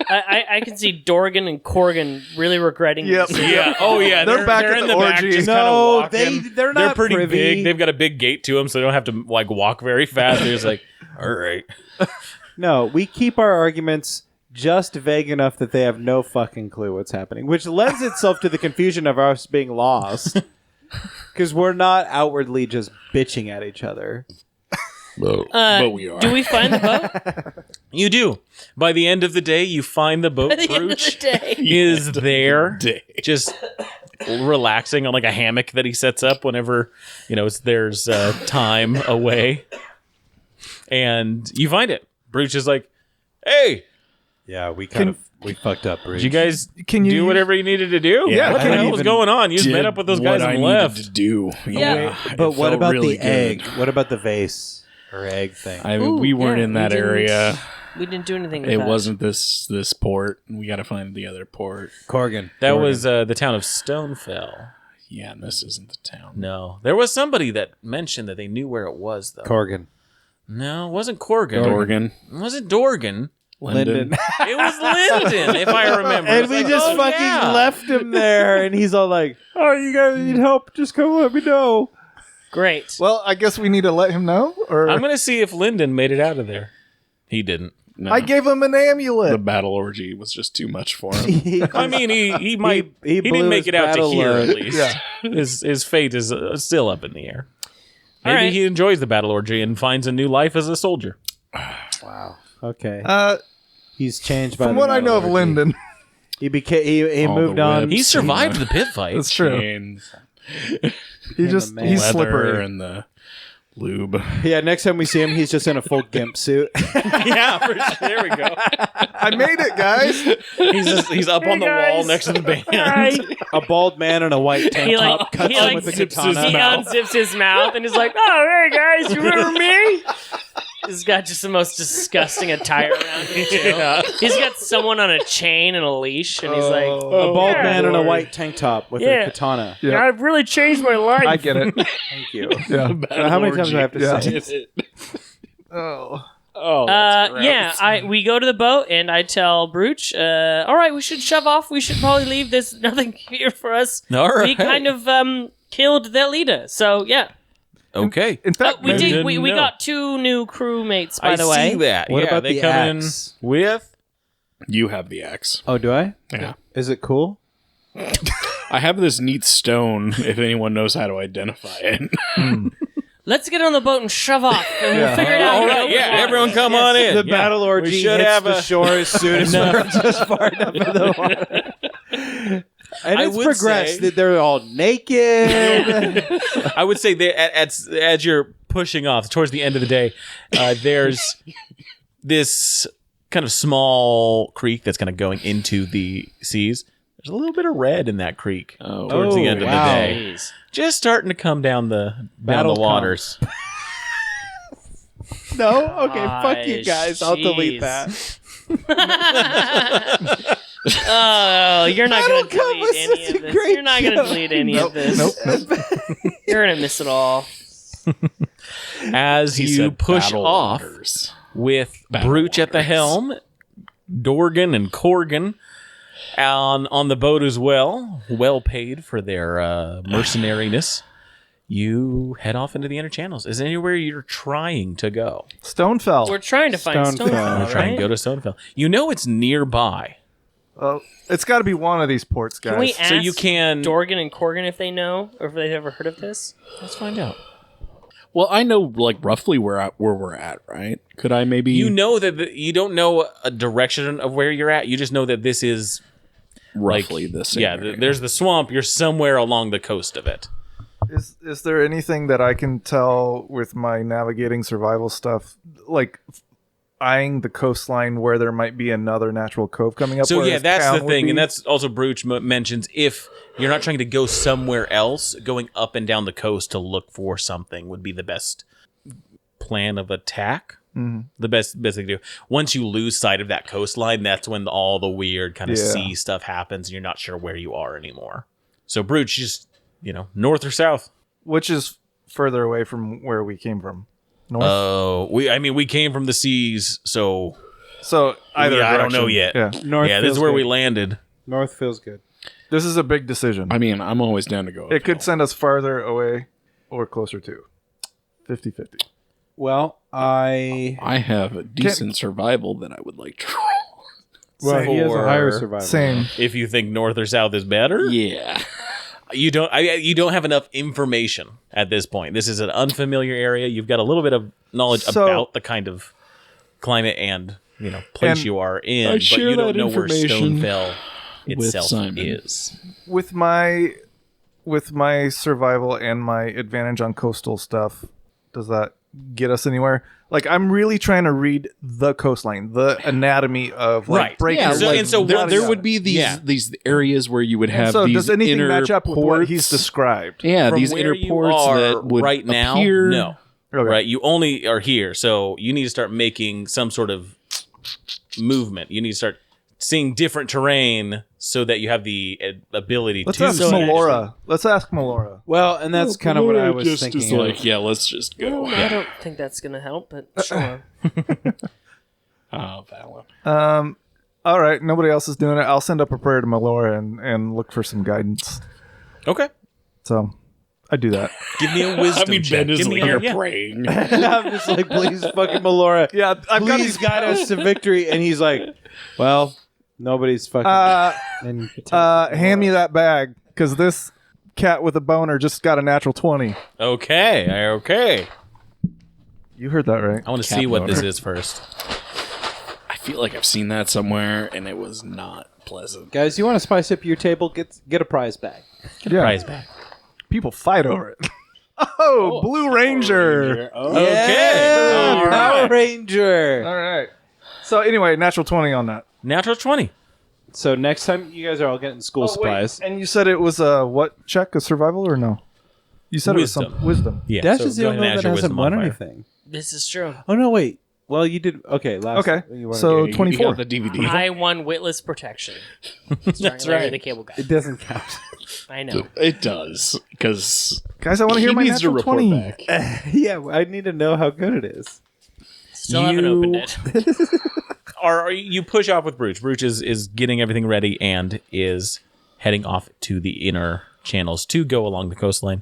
[SPEAKER 5] I can see Dorgan and Corgan really regretting
[SPEAKER 6] Yep.
[SPEAKER 5] this.
[SPEAKER 3] Yeah. Oh yeah.
[SPEAKER 6] They're back at
[SPEAKER 3] in
[SPEAKER 6] the
[SPEAKER 3] back,
[SPEAKER 6] orgy.
[SPEAKER 3] just
[SPEAKER 4] No,
[SPEAKER 3] kinda walking.
[SPEAKER 4] they're not
[SPEAKER 3] pretty
[SPEAKER 4] privy.
[SPEAKER 3] big. They've got a big gate to them, so they don't have to like walk very fast. They're just like, all right.
[SPEAKER 4] No, we keep our arguments just vague enough that they have no fucking clue what's happening, which lends itself to the confusion of us being lost. Because we're not outwardly just bitching at each other.
[SPEAKER 2] But we are.
[SPEAKER 5] Do we find the boat?
[SPEAKER 3] You do. By the end of the day, you find the boat.
[SPEAKER 5] At the end of the
[SPEAKER 3] Brooch
[SPEAKER 5] day.
[SPEAKER 3] is there,
[SPEAKER 2] Day.
[SPEAKER 3] just relaxing on like a hammock that he sets up whenever there's time away, and you find it. Brooch is like, "Hey,
[SPEAKER 4] Yeah, we fucked up, Bruce.
[SPEAKER 3] did you guys
[SPEAKER 6] Can you
[SPEAKER 3] do whatever you needed to do?
[SPEAKER 2] Yeah,
[SPEAKER 3] what
[SPEAKER 2] I
[SPEAKER 3] the hell
[SPEAKER 2] didn't
[SPEAKER 3] was
[SPEAKER 2] even
[SPEAKER 3] going on? You just met up with those guys
[SPEAKER 2] what
[SPEAKER 3] and
[SPEAKER 2] I
[SPEAKER 3] left."
[SPEAKER 2] needed to do. Yeah,
[SPEAKER 4] But
[SPEAKER 2] it
[SPEAKER 4] what
[SPEAKER 2] felt
[SPEAKER 4] about
[SPEAKER 2] really
[SPEAKER 4] the egg?
[SPEAKER 2] good.
[SPEAKER 4] What about the vase or egg thing?
[SPEAKER 2] I mean,
[SPEAKER 5] Ooh,
[SPEAKER 2] we weren't
[SPEAKER 5] yeah,
[SPEAKER 2] in that
[SPEAKER 5] we didn't-
[SPEAKER 2] area.
[SPEAKER 5] We didn't do anything with
[SPEAKER 2] It
[SPEAKER 5] that.
[SPEAKER 2] wasn't this port. We got to find the other port.
[SPEAKER 4] Corgan.
[SPEAKER 3] That was the town of Stonefell.
[SPEAKER 2] Yeah, and this isn't the town.
[SPEAKER 3] No, there was somebody that mentioned that they knew where it was, though.
[SPEAKER 4] Corgan.
[SPEAKER 3] No, it wasn't Corgan.
[SPEAKER 2] Dorgan,
[SPEAKER 3] It wasn't Dorgan.
[SPEAKER 2] Linden.
[SPEAKER 3] It was Linden, if I remember.
[SPEAKER 4] And
[SPEAKER 3] It's
[SPEAKER 4] we
[SPEAKER 3] like,
[SPEAKER 4] just
[SPEAKER 3] oh,
[SPEAKER 4] fucking
[SPEAKER 3] yeah.
[SPEAKER 4] left him there, and he's all like, "Oh, you guys need help? Just come let me know."
[SPEAKER 5] Great.
[SPEAKER 6] Well, I guess we need to let him know. Or
[SPEAKER 3] I'm gonna see if Linden made it out of there. He didn't.
[SPEAKER 2] No,
[SPEAKER 6] I gave him an
[SPEAKER 2] the
[SPEAKER 6] amulet.
[SPEAKER 2] battle orgy was just too much for him.
[SPEAKER 3] I mean, he might.
[SPEAKER 4] he
[SPEAKER 3] He,
[SPEAKER 4] blew
[SPEAKER 3] didn't make
[SPEAKER 4] his
[SPEAKER 3] it out to
[SPEAKER 4] battle
[SPEAKER 3] here
[SPEAKER 4] load.
[SPEAKER 3] at least.
[SPEAKER 6] Yeah.
[SPEAKER 3] His fate is still up in the air.
[SPEAKER 5] All
[SPEAKER 3] Maybe
[SPEAKER 5] right.
[SPEAKER 3] he enjoys the battle orgy and finds a new life as a soldier.
[SPEAKER 4] Wow. Okay.
[SPEAKER 6] He's
[SPEAKER 4] He's changed by
[SPEAKER 6] from
[SPEAKER 4] the
[SPEAKER 6] what I know of
[SPEAKER 4] metal orgy.
[SPEAKER 6] Linden.
[SPEAKER 4] He became. He
[SPEAKER 2] All the
[SPEAKER 4] moved on.
[SPEAKER 2] whips.
[SPEAKER 3] He survived the pit fight.
[SPEAKER 6] That's true.
[SPEAKER 2] Chains,
[SPEAKER 6] He just
[SPEAKER 4] man.
[SPEAKER 6] he's
[SPEAKER 2] leather,
[SPEAKER 6] slippery.
[SPEAKER 2] and the lube.
[SPEAKER 4] Yeah. Next time we see him, he's just in a full gimp suit.
[SPEAKER 3] Yeah, for sure. There we go.
[SPEAKER 6] I made it, guys.
[SPEAKER 3] He's up on the wall
[SPEAKER 7] guys.
[SPEAKER 3] next to the band.
[SPEAKER 5] Hi.
[SPEAKER 4] A bald man in a white tank
[SPEAKER 5] He like
[SPEAKER 4] top cuts
[SPEAKER 5] he
[SPEAKER 4] him
[SPEAKER 5] like
[SPEAKER 4] with a
[SPEAKER 5] zips
[SPEAKER 4] katana.
[SPEAKER 5] he unzips his mouth and he's like, "Oh, hey guys, you remember me?" He's got just the most disgusting attire around him too.
[SPEAKER 3] Yeah.
[SPEAKER 5] He's got someone on a chain and a leash, and he's like,
[SPEAKER 4] A bald
[SPEAKER 7] Yeah.
[SPEAKER 4] man in a white tank top with
[SPEAKER 7] Yeah.
[SPEAKER 4] a katana.
[SPEAKER 6] Yeah.
[SPEAKER 7] I've really changed my life.
[SPEAKER 6] I get it.
[SPEAKER 4] Thank you.
[SPEAKER 6] Yeah.
[SPEAKER 4] How many times do I have to
[SPEAKER 6] Yeah.
[SPEAKER 4] say?
[SPEAKER 6] Oh.
[SPEAKER 2] Oh, that's gross.
[SPEAKER 5] yeah, we go to the boat, and I tell Brooch, all right, we should shove off. We should probably leave. There's nothing here for us.
[SPEAKER 3] All right.
[SPEAKER 5] We kind of killed their leader, so yeah.
[SPEAKER 3] Okay.
[SPEAKER 6] In fact,
[SPEAKER 5] We
[SPEAKER 6] maybe-
[SPEAKER 5] did. We
[SPEAKER 3] no.
[SPEAKER 5] got 2 new crewmates, by
[SPEAKER 3] I
[SPEAKER 5] the way.
[SPEAKER 3] see that.
[SPEAKER 4] What
[SPEAKER 3] yeah,
[SPEAKER 4] about
[SPEAKER 3] they
[SPEAKER 4] the
[SPEAKER 3] come
[SPEAKER 4] axe?
[SPEAKER 3] in with.
[SPEAKER 2] You have the axe.
[SPEAKER 4] Oh, do I?
[SPEAKER 2] Yeah.
[SPEAKER 4] Is it cool?
[SPEAKER 2] I have this neat stone. If anyone knows how to identify it.
[SPEAKER 5] Let's get on the boat and shove off, and we'll figure it out.
[SPEAKER 3] All
[SPEAKER 5] in the
[SPEAKER 3] right.
[SPEAKER 5] open
[SPEAKER 3] Yeah.
[SPEAKER 5] water.
[SPEAKER 3] Everyone, come
[SPEAKER 5] Yes.
[SPEAKER 3] on in.
[SPEAKER 4] The
[SPEAKER 3] Yeah.
[SPEAKER 4] battle
[SPEAKER 3] We
[SPEAKER 4] orgy
[SPEAKER 3] should
[SPEAKER 4] hits
[SPEAKER 3] have
[SPEAKER 4] the
[SPEAKER 3] a-
[SPEAKER 4] shore as soon as we're just far enough in the water. And
[SPEAKER 3] I
[SPEAKER 4] it's
[SPEAKER 3] would
[SPEAKER 4] progressed.
[SPEAKER 3] say-
[SPEAKER 4] They're all naked.
[SPEAKER 3] I would say that as you're pushing off towards the end of the day, there's this kind of small creek that's kind of going into the seas. There's a little bit of red in that creek towards the end of
[SPEAKER 4] wow.
[SPEAKER 3] the day. Just starting to come down the
[SPEAKER 4] Battle
[SPEAKER 3] waters.
[SPEAKER 4] No? Okay, fuck you
[SPEAKER 5] Gosh,
[SPEAKER 4] guys. I'll delete
[SPEAKER 5] jeez.
[SPEAKER 4] that.
[SPEAKER 5] Oh, you're not going to
[SPEAKER 4] Battle Cup
[SPEAKER 5] delete
[SPEAKER 4] was
[SPEAKER 5] any
[SPEAKER 4] such
[SPEAKER 5] of
[SPEAKER 4] a
[SPEAKER 5] this.
[SPEAKER 4] great
[SPEAKER 5] You're not going to
[SPEAKER 4] show.
[SPEAKER 5] delete any of this. You're going to miss it all.
[SPEAKER 3] As
[SPEAKER 2] He
[SPEAKER 3] you
[SPEAKER 2] said
[SPEAKER 3] push
[SPEAKER 2] battle
[SPEAKER 3] off
[SPEAKER 2] waters.
[SPEAKER 3] with
[SPEAKER 2] Battle
[SPEAKER 3] Brooch at the
[SPEAKER 2] waters.
[SPEAKER 3] helm, Dorgan and Corgan on the boat as well, well paid for their mercenariness. You head off into the inner channels. Is there anywhere you're trying to go?
[SPEAKER 6] Stonefell.
[SPEAKER 5] We're trying to find
[SPEAKER 4] Stonefell.
[SPEAKER 5] Stonefell,
[SPEAKER 3] Try and
[SPEAKER 5] right?
[SPEAKER 3] go to Stonefell. You know it's nearby.
[SPEAKER 6] It's got to be one of these ports, guys.
[SPEAKER 5] Can we ask
[SPEAKER 3] So you can-
[SPEAKER 5] Dorgan and Corgan if they know or if they've ever heard of this?
[SPEAKER 3] Let's find out.
[SPEAKER 2] Well, I know like roughly where we're at, right? Could I maybe?
[SPEAKER 3] You know that you don't know a direction of where you're at. You just know that this is
[SPEAKER 2] roughly the same.
[SPEAKER 3] Yeah,
[SPEAKER 2] area.
[SPEAKER 3] there's the swamp. You're somewhere along the coast of it.
[SPEAKER 6] Is there anything that I can tell with my navigating survival stuff, like eyeing the coastline where there might be another natural cove coming up?
[SPEAKER 3] So
[SPEAKER 6] where
[SPEAKER 3] yeah,
[SPEAKER 6] this
[SPEAKER 3] that's
[SPEAKER 6] town
[SPEAKER 3] the
[SPEAKER 6] would
[SPEAKER 3] thing,
[SPEAKER 6] be?
[SPEAKER 3] and that's also Brooch mentions if you're not trying to go somewhere else, going up and down the coast to look for something would be the best plan of attack.
[SPEAKER 6] Mm-hmm.
[SPEAKER 3] The best thing to do. Once you lose sight of that coastline, that's when all the weird kind of sea stuff happens, and you're not sure where you are anymore. So Brooch, just north or south.
[SPEAKER 6] Which is further away from where we came from. North.
[SPEAKER 3] Oh, we came from the seas, so
[SPEAKER 6] So either
[SPEAKER 3] I don't
[SPEAKER 6] direction.
[SPEAKER 3] know yet.
[SPEAKER 6] Yeah.
[SPEAKER 4] North.
[SPEAKER 3] Yeah, this
[SPEAKER 4] feels
[SPEAKER 3] is where
[SPEAKER 4] good.
[SPEAKER 3] we landed.
[SPEAKER 4] North feels good.
[SPEAKER 6] This is a big decision.
[SPEAKER 2] I mean, I'm always down to go.
[SPEAKER 6] It could
[SPEAKER 2] uphill.
[SPEAKER 6] send us farther away or closer to. 50-50.
[SPEAKER 4] Well, I
[SPEAKER 2] have a decent survival that I would like to
[SPEAKER 4] well he has a
[SPEAKER 3] For-
[SPEAKER 4] higher survival.
[SPEAKER 6] Same.
[SPEAKER 3] If you think north or south is better,
[SPEAKER 2] roll. Yeah.
[SPEAKER 3] you don't have enough information at this point. This is an unfamiliar area. You've got a little bit of knowledge
[SPEAKER 6] So-
[SPEAKER 3] about the kind of climate and place
[SPEAKER 6] And
[SPEAKER 3] you are in,
[SPEAKER 2] I
[SPEAKER 3] but
[SPEAKER 2] share
[SPEAKER 3] you don't
[SPEAKER 2] that
[SPEAKER 3] know where
[SPEAKER 2] information
[SPEAKER 3] Stonefell
[SPEAKER 2] with
[SPEAKER 3] itself
[SPEAKER 2] Simon.
[SPEAKER 3] is.
[SPEAKER 6] With my survival and my advantage on coastal stuff, does that get us anywhere? Like, I'm really trying to read the coastline, the anatomy of like
[SPEAKER 3] Right.
[SPEAKER 6] breakers.
[SPEAKER 2] Yeah,
[SPEAKER 3] So-
[SPEAKER 2] like,
[SPEAKER 3] and so
[SPEAKER 2] there,
[SPEAKER 3] once-
[SPEAKER 2] there would be these
[SPEAKER 3] Yeah.
[SPEAKER 2] these areas where you would have
[SPEAKER 6] so
[SPEAKER 2] these
[SPEAKER 6] does anything
[SPEAKER 2] inner
[SPEAKER 6] match up with
[SPEAKER 2] ports.
[SPEAKER 6] what he's described?
[SPEAKER 2] Yeah,
[SPEAKER 3] From
[SPEAKER 2] these
[SPEAKER 3] where
[SPEAKER 2] inner
[SPEAKER 3] you
[SPEAKER 2] ports
[SPEAKER 3] are
[SPEAKER 2] that would
[SPEAKER 3] right now,
[SPEAKER 2] appear.
[SPEAKER 3] no.
[SPEAKER 6] Okay.
[SPEAKER 3] Right, you only are here, so you need to start making some sort of movement. You need to start seeing different terrain so that you have the ability
[SPEAKER 6] Let's
[SPEAKER 3] to.
[SPEAKER 6] ask Melora. Let's ask Melora.
[SPEAKER 4] Well, and that's kind of what I was
[SPEAKER 2] just
[SPEAKER 4] thinking.
[SPEAKER 2] is
[SPEAKER 4] of.
[SPEAKER 2] like, yeah, let's just go.
[SPEAKER 5] I don't think that's gonna help, but sure.
[SPEAKER 2] Oh, Valen.
[SPEAKER 6] All right, nobody else is doing it. I'll send up a prayer to Melora and look for some guidance.
[SPEAKER 3] Okay,
[SPEAKER 6] So I do that.
[SPEAKER 3] give me a wisdom
[SPEAKER 2] I mean,
[SPEAKER 3] check.
[SPEAKER 2] Ben is
[SPEAKER 3] Give me
[SPEAKER 2] here
[SPEAKER 3] a, yeah.
[SPEAKER 2] praying.
[SPEAKER 4] I'm just like, please, fucking Melora.
[SPEAKER 6] Yeah, I've got
[SPEAKER 4] Please
[SPEAKER 6] these.
[SPEAKER 4] guide us to victory. And he's like, well, nobody's fucking.
[SPEAKER 6] Hand me that bag, because this cat with a boner just got a natural 20.
[SPEAKER 3] Okay.
[SPEAKER 6] You heard that right.
[SPEAKER 3] I want to
[SPEAKER 2] Cat
[SPEAKER 3] see what this
[SPEAKER 2] boner.
[SPEAKER 3] is first.
[SPEAKER 2] I feel like I've seen that somewhere, and it was not pleasant.
[SPEAKER 4] Guys, you want to spice up your table? Get a prize bag.
[SPEAKER 6] Yeah,
[SPEAKER 3] Prize back.
[SPEAKER 6] people fight over it. Oh, Blue Ranger.
[SPEAKER 3] Okay. All
[SPEAKER 4] Power
[SPEAKER 3] right.
[SPEAKER 4] Ranger.
[SPEAKER 6] All right. So anyway, natural 20 on that.
[SPEAKER 3] Natural 20.
[SPEAKER 4] So next time you guys are all getting school supplies.
[SPEAKER 6] And you said it was a what check? A survival or no? You said it was
[SPEAKER 3] Wisdom.
[SPEAKER 6] some wisdom.
[SPEAKER 3] Yeah.
[SPEAKER 4] Dash
[SPEAKER 3] so
[SPEAKER 4] is the
[SPEAKER 3] go
[SPEAKER 4] only
[SPEAKER 3] ahead
[SPEAKER 4] one
[SPEAKER 3] and
[SPEAKER 4] that
[SPEAKER 3] add your
[SPEAKER 4] hasn't
[SPEAKER 3] wisdom
[SPEAKER 4] won
[SPEAKER 3] modifier.
[SPEAKER 4] anything.
[SPEAKER 5] This is true.
[SPEAKER 4] Oh no, wait. Well, you did. Okay, last.
[SPEAKER 6] Okay,
[SPEAKER 4] you won
[SPEAKER 6] so
[SPEAKER 4] a game.
[SPEAKER 6] 24.
[SPEAKER 2] You got the DVD.
[SPEAKER 5] I won Witless Protection. That's
[SPEAKER 4] right.
[SPEAKER 5] The cable guy.
[SPEAKER 4] It doesn't count.
[SPEAKER 5] I know.
[SPEAKER 2] It does, because
[SPEAKER 6] Guys, I want to hear
[SPEAKER 2] he
[SPEAKER 6] my
[SPEAKER 2] needs to
[SPEAKER 6] natural
[SPEAKER 2] report
[SPEAKER 6] 20.
[SPEAKER 2] back.
[SPEAKER 4] Yeah, I need to know how good it is.
[SPEAKER 5] Still haven't opened it.
[SPEAKER 3] Are you push off with Brooch? Brooch is getting everything ready and is heading off to the inner channels to go along the coastline.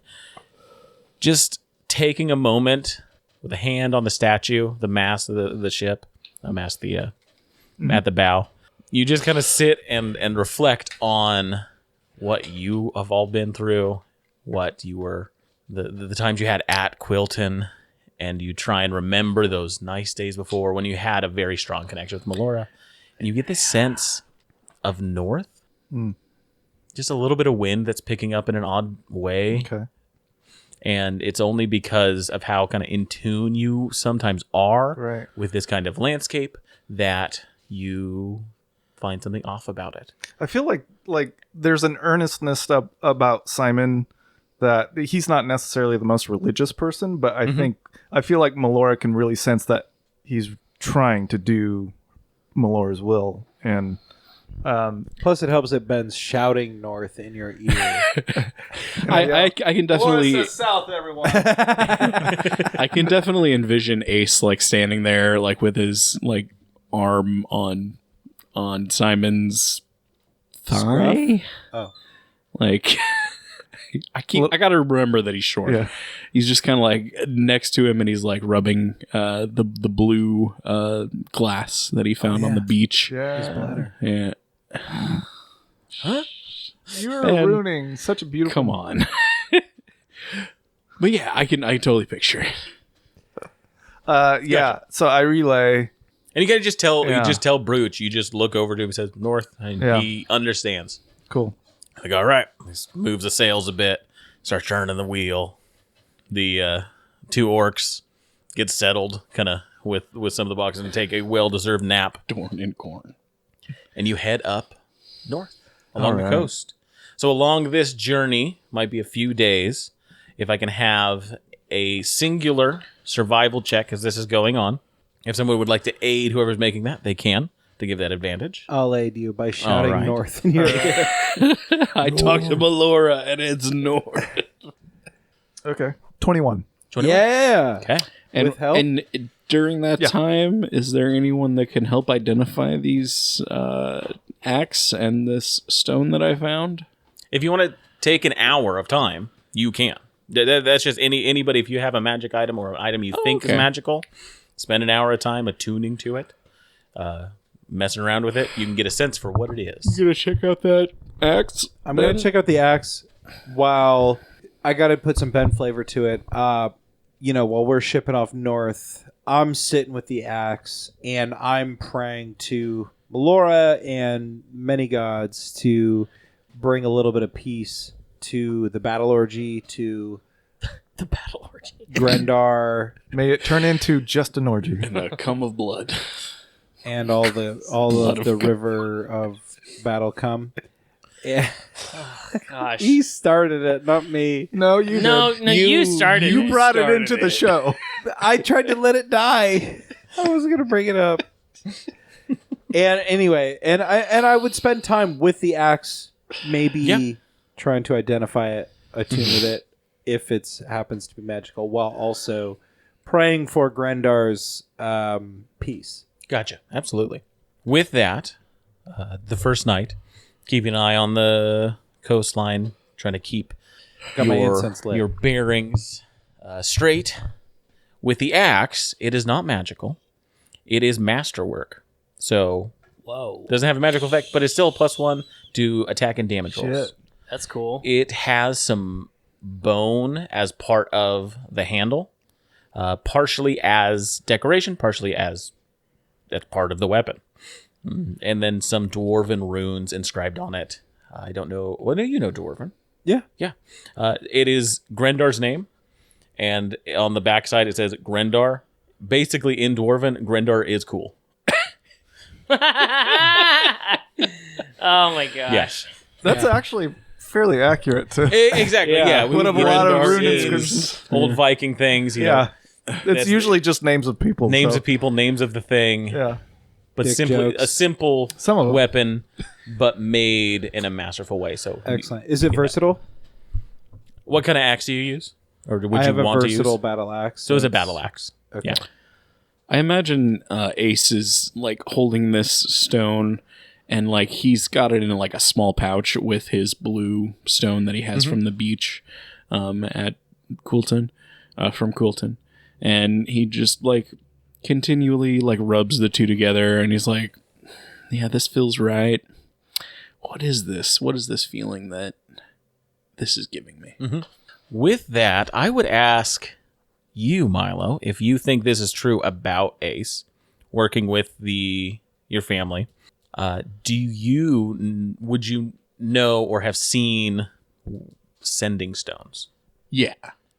[SPEAKER 3] Just taking a moment with a hand on the statue, the mast of the ship, at the bow. You just kind of sit and reflect on what you have all been through, what you were, the times you had at Quilton, and you try and remember those nice days before when you had a very strong connection with Melora. And you get this sense of north. Just a little bit of wind that's picking up in an odd way.
[SPEAKER 6] Okay.
[SPEAKER 3] And it's only because of how kind of in tune you sometimes are
[SPEAKER 6] Right.
[SPEAKER 3] with this kind of landscape that you find something off about it.
[SPEAKER 6] I feel like there's an earnestness about Simon that he's not necessarily the most religious person, but I feel like Melora can really sense that he's trying to do Melora's will, and
[SPEAKER 4] Plus, it helps that Ben's shouting north in your ear.
[SPEAKER 2] I can definitely
[SPEAKER 6] south, everyone.
[SPEAKER 2] I can definitely envision Ace like standing there like with his like arm on Simon's thigh.
[SPEAKER 4] Oh.
[SPEAKER 2] Like I gotta remember that he's short.
[SPEAKER 6] Yeah.
[SPEAKER 2] He's just kind of like next to him, and he's like rubbing the blue glass that he found on the beach.
[SPEAKER 6] Yeah.
[SPEAKER 2] Yeah.
[SPEAKER 6] You're
[SPEAKER 2] Ben,
[SPEAKER 6] ruining such a beautiful.
[SPEAKER 2] Come on. But yeah, I totally picture it.
[SPEAKER 6] Yeah. So I relay.
[SPEAKER 3] And you gotta just tell
[SPEAKER 6] Yeah.
[SPEAKER 3] you just tell Brooch. You just look over to him and says north, and
[SPEAKER 6] Yeah.
[SPEAKER 3] he understands.
[SPEAKER 6] Cool.
[SPEAKER 3] Like, all right, just moves the sails a bit, starts turning the wheel. The 2 orcs get settled, kind of with some of the boxes, and take a well-deserved nap.
[SPEAKER 2] Dorn and corn.
[SPEAKER 3] And you head up north along the
[SPEAKER 6] All right.
[SPEAKER 3] coast. So along this journey, might be a few days. If I can have a singular survival check as this is going on. If someone would like to aid whoever's making that, they can to give that advantage.
[SPEAKER 4] I'll aid you by shouting
[SPEAKER 3] right.
[SPEAKER 4] north in your ear.
[SPEAKER 2] I talked to Melora, and it's north.
[SPEAKER 6] Okay. 21.
[SPEAKER 3] 21?
[SPEAKER 4] Yeah.
[SPEAKER 3] Okay.
[SPEAKER 2] And,
[SPEAKER 4] With help?
[SPEAKER 2] and during that time, is there anyone that can help identify these axe and this stone that I found?
[SPEAKER 3] If you want to take an hour of time, you can. That's just anybody. If you have a magic item or an item you think is
[SPEAKER 2] okay.
[SPEAKER 3] magical, spend an hour of time attuning to it, messing around with it. You can get a sense for what it is.
[SPEAKER 2] You gonna check out that axe?
[SPEAKER 4] I'm going to check out the axe while I got to put some Ben flavor to it. While we're shipping off north, I'm sitting with the axe and I'm praying to Melora and many gods to bring a little bit of peace to the battle orgy, to
[SPEAKER 5] The battle orgy.
[SPEAKER 4] Grendar,
[SPEAKER 6] May it turn into just an orgy.
[SPEAKER 2] And a cum of blood.
[SPEAKER 4] and all of the river of battle come. Yeah.
[SPEAKER 5] Gosh.
[SPEAKER 4] He started it, not me.
[SPEAKER 6] No, you
[SPEAKER 5] No,
[SPEAKER 6] did.
[SPEAKER 5] no, you started.
[SPEAKER 6] You brought it into the show.
[SPEAKER 4] I tried to let it die. I was gonna bring it up. And anyway, and I would spend time with the axe, maybe trying to identify it, attune with it, if it happens to be magical, while also praying for Grendar's peace.
[SPEAKER 3] Gotcha. Absolutely. With that, the first night, keeping an eye on the coastline, trying to keep
[SPEAKER 4] Got my incense lit.
[SPEAKER 3] your bearings straight. With the axe, it is not magical. It is masterwork. So,
[SPEAKER 5] Whoa.
[SPEAKER 3] doesn't have a magical effect, but it's still a +1 to attack and damage rolls.
[SPEAKER 6] Shit.
[SPEAKER 5] That's cool.
[SPEAKER 3] It has some bone as part of the handle, partially as decoration, partially as that's part of the weapon. And then some dwarven runes inscribed on it. I don't know. Well, you know dwarven.
[SPEAKER 4] Yeah.
[SPEAKER 3] Yeah. It is Grendar's name. And on the backside, it says Grendar. Basically, in dwarven, Grendar is cool.
[SPEAKER 5] Oh my gosh.
[SPEAKER 3] Yes.
[SPEAKER 6] That's actually fairly accurate too.
[SPEAKER 3] Exactly. Yeah.
[SPEAKER 6] Would have a lot of
[SPEAKER 3] Grendar
[SPEAKER 6] rune
[SPEAKER 3] is
[SPEAKER 6] inscriptions.
[SPEAKER 3] Old Viking things. You
[SPEAKER 6] Yeah.
[SPEAKER 3] know,
[SPEAKER 6] It's usually just names of people.
[SPEAKER 3] names
[SPEAKER 6] so-
[SPEAKER 3] of people, names of the thing.
[SPEAKER 6] Yeah.
[SPEAKER 3] But
[SPEAKER 4] Dick
[SPEAKER 3] simply
[SPEAKER 4] jokes.
[SPEAKER 3] a simple
[SPEAKER 6] Some of them.
[SPEAKER 3] weapon, but made in a masterful way. So,
[SPEAKER 4] Excellent. Is it versatile?
[SPEAKER 3] what kind of axe do you use, or would
[SPEAKER 4] I
[SPEAKER 3] you
[SPEAKER 4] have a
[SPEAKER 3] want to use?
[SPEAKER 4] versatile battle axe.
[SPEAKER 3] So it's a battle axe.
[SPEAKER 4] Okay.
[SPEAKER 3] Yeah.
[SPEAKER 2] I imagine Ace is like holding this stone, and like he's got it in like a small pouch with his blue stone that he has from the beach at Quilton, from Quilton, and he just like continually like rubs the two together, and he's like, "Yeah, this feels right. What is this? What is this feeling that this is giving me?"
[SPEAKER 3] With that, I would ask you, Milo, if you think this is true about Ace working with your family. Would you know or have seen sending stones?
[SPEAKER 2] Yeah.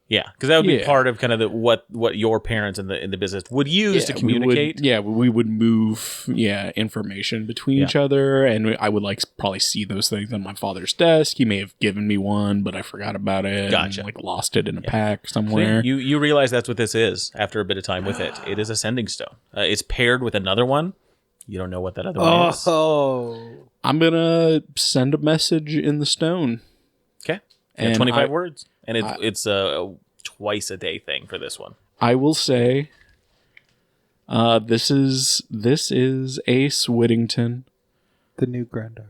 [SPEAKER 3] Yeah, because that would be
[SPEAKER 2] Yeah.
[SPEAKER 3] part of kind of what your parents in the business would use to communicate.
[SPEAKER 2] We would move information between each other, and I would like probably see those things on my father's desk. He may have given me one, but I forgot about it.
[SPEAKER 3] Gotcha.
[SPEAKER 2] And, like lost it in a pack
[SPEAKER 3] See,
[SPEAKER 2] somewhere.
[SPEAKER 3] you realize that's what this is after a bit of time with it. It is a sending stone. It's paired with another one. You don't know what that other one is.
[SPEAKER 4] Oh.
[SPEAKER 2] I'm gonna send a message in the stone.
[SPEAKER 3] Okay.
[SPEAKER 2] And
[SPEAKER 3] 25
[SPEAKER 2] I-
[SPEAKER 3] words. And it's a twice a day thing for this one.
[SPEAKER 2] I will say, this is Ace Whittington.
[SPEAKER 4] The new Grendar.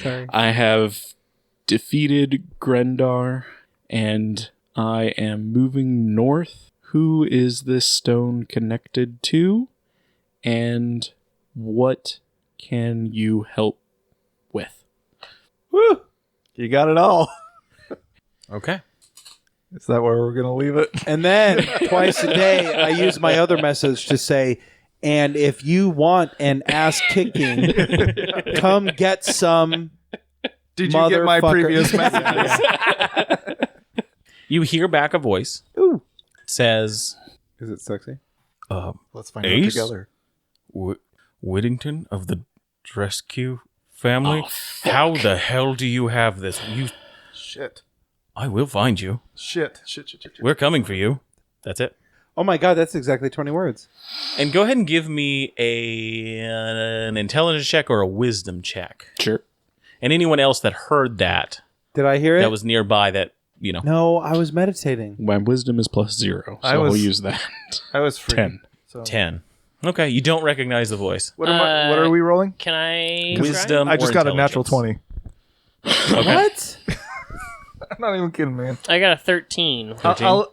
[SPEAKER 4] Sorry.
[SPEAKER 2] I have defeated Grendar, and I am moving north. Who is this stone connected to? And what can you help with?
[SPEAKER 6] Woo! You got it all.
[SPEAKER 3] Okay.
[SPEAKER 6] Is that where we're going to leave it?
[SPEAKER 4] And then twice a day, I use my other message to say, and if you want an ass kicking, come get some.
[SPEAKER 6] Did you get my
[SPEAKER 4] Motherfucker.
[SPEAKER 6] previous messages?
[SPEAKER 3] You hear back a voice.
[SPEAKER 4] Ooh.
[SPEAKER 3] It says,
[SPEAKER 4] Is it sexy?
[SPEAKER 6] Let's find
[SPEAKER 3] Ace?
[SPEAKER 6] out together.
[SPEAKER 3] Whittington of the Rescue family?
[SPEAKER 2] Oh, fuck.
[SPEAKER 3] How the hell do you have this?
[SPEAKER 6] Shit.
[SPEAKER 3] I will find you.
[SPEAKER 6] Shit.
[SPEAKER 3] We're coming for you. That's it.
[SPEAKER 4] Oh my god, that's exactly 20 words.
[SPEAKER 3] And go ahead and give me an intelligence check or a wisdom check.
[SPEAKER 2] Sure.
[SPEAKER 3] And anyone else that heard that,
[SPEAKER 4] Did I hear it?
[SPEAKER 3] that was nearby that, you know.
[SPEAKER 4] No, I was meditating.
[SPEAKER 2] My wisdom is +0, so
[SPEAKER 6] I
[SPEAKER 2] I'll
[SPEAKER 6] was-
[SPEAKER 2] use that.
[SPEAKER 6] I was free.
[SPEAKER 2] 10.
[SPEAKER 6] So.
[SPEAKER 3] 10. Okay, you don't recognize the voice.
[SPEAKER 6] What are we rolling?
[SPEAKER 5] Can I?
[SPEAKER 3] Wisdom
[SPEAKER 6] I just
[SPEAKER 3] or
[SPEAKER 6] got a natural
[SPEAKER 3] intelligence?
[SPEAKER 6] 20.
[SPEAKER 4] What?
[SPEAKER 6] I'm not even kidding, man.
[SPEAKER 5] I got a 13.
[SPEAKER 6] I'll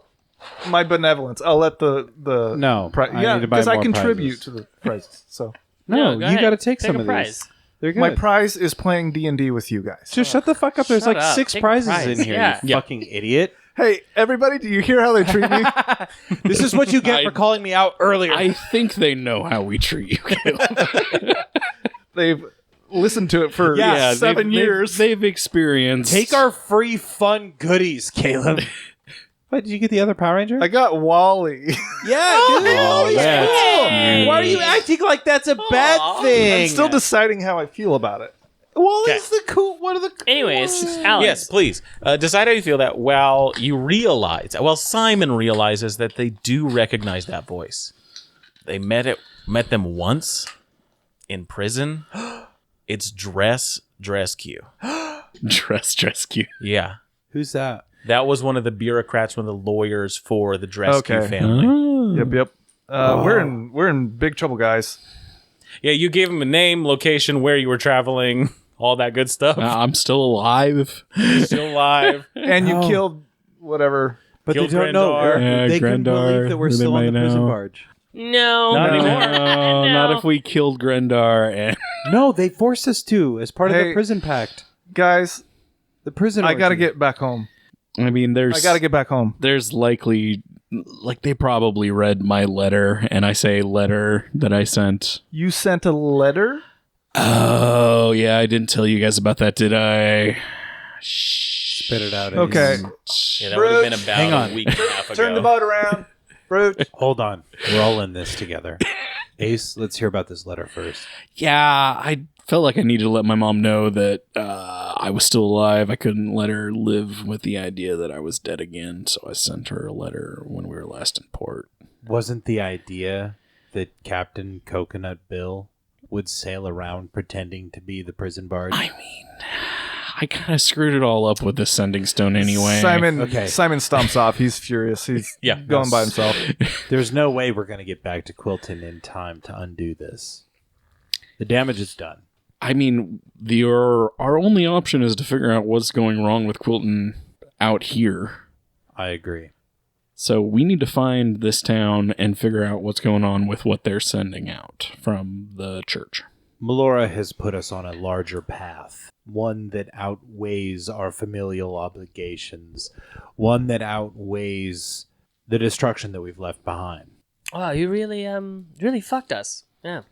[SPEAKER 6] my benevolence. I'll let the
[SPEAKER 4] No, I need to buy
[SPEAKER 6] because I
[SPEAKER 4] more
[SPEAKER 6] contribute
[SPEAKER 4] prizes.
[SPEAKER 6] to the prizes. So
[SPEAKER 4] No,
[SPEAKER 5] go
[SPEAKER 4] you
[SPEAKER 5] ahead.
[SPEAKER 4] got to take some
[SPEAKER 5] a
[SPEAKER 4] of
[SPEAKER 5] prize.
[SPEAKER 4] these. They're good.
[SPEAKER 6] my prize is playing D&D with you guys.
[SPEAKER 4] Just shut the fuck up. There's
[SPEAKER 5] Shut
[SPEAKER 4] like
[SPEAKER 5] up.
[SPEAKER 4] 6
[SPEAKER 5] Take a
[SPEAKER 4] prizes
[SPEAKER 5] prize.
[SPEAKER 4] in here,
[SPEAKER 5] Yeah.
[SPEAKER 4] you fucking idiot.
[SPEAKER 6] Hey, everybody, do you hear how they treat me?
[SPEAKER 4] This is what you get for calling me out earlier.
[SPEAKER 2] I think they know how we treat you, Caleb.
[SPEAKER 6] They've listened to it for
[SPEAKER 4] Yeah,
[SPEAKER 6] 7 years.
[SPEAKER 2] They've experienced.
[SPEAKER 4] Take our free fun goodies, Caleb. What, did you get the other Power Ranger?
[SPEAKER 6] I got Wally.
[SPEAKER 4] Yeah, dude.
[SPEAKER 2] Oh, that's cute.
[SPEAKER 4] Why are you acting like that's a bad thing?
[SPEAKER 6] I'm still deciding how I feel about it.
[SPEAKER 4] Wally's the cool. One of the.
[SPEAKER 5] Anyways, Alex.
[SPEAKER 3] Yes, please. Decide how you feel that while Simon realizes that they do recognize that voice. They met them once in prison. It's Dress Q.
[SPEAKER 2] Dress Q.
[SPEAKER 3] Yeah.
[SPEAKER 4] Who's that?
[SPEAKER 3] That was one of the bureaucrats, one of the lawyers for the Dress Q
[SPEAKER 6] Okay.
[SPEAKER 3] family.
[SPEAKER 6] Yep. We're in big trouble, guys.
[SPEAKER 3] Yeah, you gave him a name, location, where you were traveling, all that good stuff.
[SPEAKER 2] I'm still alive.
[SPEAKER 3] Still alive.
[SPEAKER 6] And you killed whatever.
[SPEAKER 4] But
[SPEAKER 3] Killed
[SPEAKER 4] they don't know.
[SPEAKER 3] Grandar.
[SPEAKER 2] Yeah,
[SPEAKER 4] They couldn't
[SPEAKER 2] Grandar,
[SPEAKER 4] believe that we're
[SPEAKER 2] who they
[SPEAKER 4] still on the
[SPEAKER 2] may
[SPEAKER 4] prison
[SPEAKER 2] know.
[SPEAKER 4] barge.
[SPEAKER 5] No.
[SPEAKER 3] Not
[SPEAKER 5] no.
[SPEAKER 3] anymore.
[SPEAKER 2] No, not if we killed Grendar and
[SPEAKER 4] No, they forced us to as part of
[SPEAKER 6] Hey.
[SPEAKER 4] the prison pact.
[SPEAKER 6] Guys,
[SPEAKER 4] The prison.
[SPEAKER 6] I got to
[SPEAKER 4] orgy.
[SPEAKER 6] get back home.
[SPEAKER 2] I mean
[SPEAKER 6] I got to get back home.
[SPEAKER 2] there's likely like they probably read my letter, and I say letter that I sent.
[SPEAKER 6] You sent a letter?
[SPEAKER 2] Oh yeah, I didn't tell you guys about that, did I?
[SPEAKER 4] Spit it out.
[SPEAKER 6] Okay.
[SPEAKER 3] Yeah, that would have been about
[SPEAKER 4] Hang on.
[SPEAKER 3] a week and a half ago.
[SPEAKER 6] Turn the boat around. Brute.
[SPEAKER 4] Hold on. We're all in this together. Ace, let's hear about this letter first.
[SPEAKER 2] Yeah, I felt like I needed to let my mom know that I was still alive. I couldn't let her live with the idea that I was dead again, so I sent her a letter when we were last in port.
[SPEAKER 4] Wasn't the idea that Captain Coconut Bill would sail around pretending to be the prison barge?
[SPEAKER 2] I mean, I kind of screwed it all up with the sending stone anyway.
[SPEAKER 6] Simon
[SPEAKER 4] Okay.
[SPEAKER 6] Simon stomps off. He's furious. He's
[SPEAKER 3] Yeah.
[SPEAKER 6] going by himself.
[SPEAKER 4] There's no way we're going to get back to Quilton in time to undo this. The damage is done.
[SPEAKER 2] I mean, our only option is to figure out what's going wrong with Quilton out here.
[SPEAKER 4] I agree.
[SPEAKER 2] So we need to find this town and figure out what's going on with what they're sending out from the church.
[SPEAKER 4] Melora has put us on a larger path, one that outweighs our familial obligations, one that outweighs the destruction that we've left behind.
[SPEAKER 5] Wow, you really fucked us. Yeah.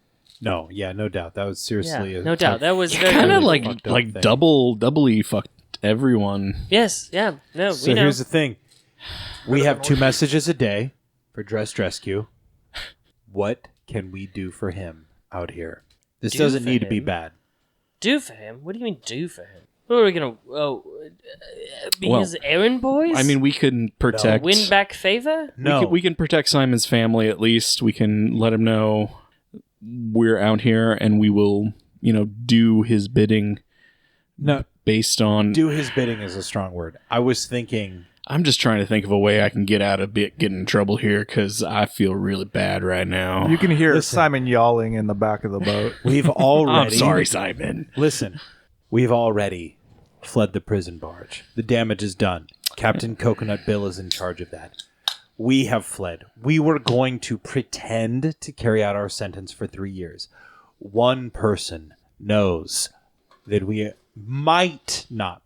[SPEAKER 4] No, yeah, no doubt. That was seriously
[SPEAKER 5] No doubt. That was very
[SPEAKER 2] Kind of
[SPEAKER 4] really
[SPEAKER 2] like
[SPEAKER 4] fucked up thing.
[SPEAKER 2] doubly fucked everyone.
[SPEAKER 5] Yes, yeah. No,
[SPEAKER 4] So
[SPEAKER 5] we know.
[SPEAKER 4] here's the thing. We have 2 messages a day for Dress Rescue. What can we do for him out here? This
[SPEAKER 5] Do
[SPEAKER 4] doesn't
[SPEAKER 5] for
[SPEAKER 4] need to be
[SPEAKER 5] him?
[SPEAKER 4] bad.
[SPEAKER 5] Do for him? What do you mean do for him? What are we gonna be
[SPEAKER 2] Well,
[SPEAKER 5] his errand boys?
[SPEAKER 2] I mean, we can protect.
[SPEAKER 5] win back favor?
[SPEAKER 4] No.
[SPEAKER 2] We can protect Simon's family at least. We can let him know we're out here and we will, do his bidding
[SPEAKER 4] No,
[SPEAKER 2] based on.
[SPEAKER 4] do his bidding is a strong word. I was thinking,
[SPEAKER 2] I'm just trying to think of a way I can get out of getting in trouble here because I feel really bad right now.
[SPEAKER 6] You can hear
[SPEAKER 4] Listen.
[SPEAKER 6] Simon yawling in the back of the boat.
[SPEAKER 4] we've already...
[SPEAKER 2] I'm sorry, Simon.
[SPEAKER 4] Listen, we've already fled the prison barge. The damage is done. Captain Coconut Bill is in charge of that. We have fled. We were going to pretend to carry out our sentence for 3 years. One person knows that we might not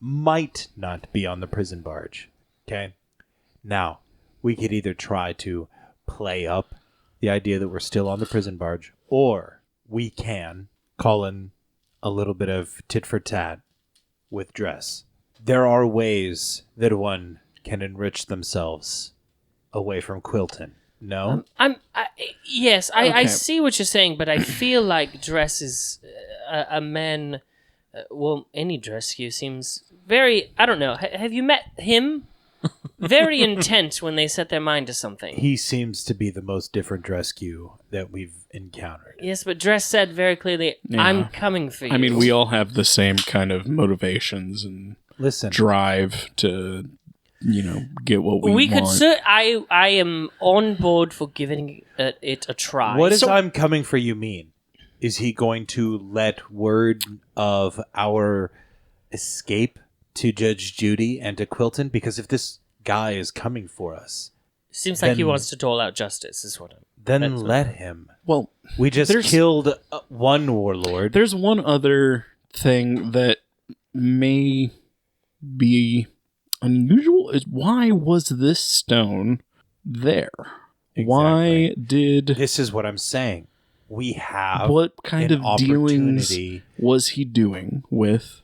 [SPEAKER 4] be on the prison barge. Okay? Now, we could either try to play up the idea that we're still on the prison barge, or we can call in a little bit of tit for tat with dress. There are ways that one can enrich themselves away from Quilton. No?
[SPEAKER 5] Yes, I
[SPEAKER 2] Okay.
[SPEAKER 5] see what you're saying, but I feel like dress is a man. Well, any Drescu seems very. I don't know. Have you met him? Very intent when they set their mind to something.
[SPEAKER 4] He seems to be the most different Drescu that we've encountered.
[SPEAKER 5] Yes, but Dress said very clearly,
[SPEAKER 2] Yeah.
[SPEAKER 5] "I'm coming for you."
[SPEAKER 2] I mean, we all have the same kind of motivations and
[SPEAKER 4] Listen,
[SPEAKER 2] drive to, get what we
[SPEAKER 5] we
[SPEAKER 2] want.
[SPEAKER 5] could. I am on board for giving it a try.
[SPEAKER 4] what does I'm coming for you mean? Is he going to let word of our escape to Judge Judy and to Quilton? Because if this guy is coming for us,
[SPEAKER 5] Seems like he
[SPEAKER 4] then-
[SPEAKER 5] wants to dole out justice. Is what I'm.
[SPEAKER 4] then
[SPEAKER 5] That's what-
[SPEAKER 4] let him.
[SPEAKER 2] Well,
[SPEAKER 4] We just
[SPEAKER 2] There's-
[SPEAKER 4] killed one warlord.
[SPEAKER 2] there's one other thing that may be unusual. Is why was this stone there? Why did
[SPEAKER 4] This is what I'm saying. We have
[SPEAKER 2] what kind
[SPEAKER 4] an
[SPEAKER 2] of dealings
[SPEAKER 4] opportunity.
[SPEAKER 2] was he doing with?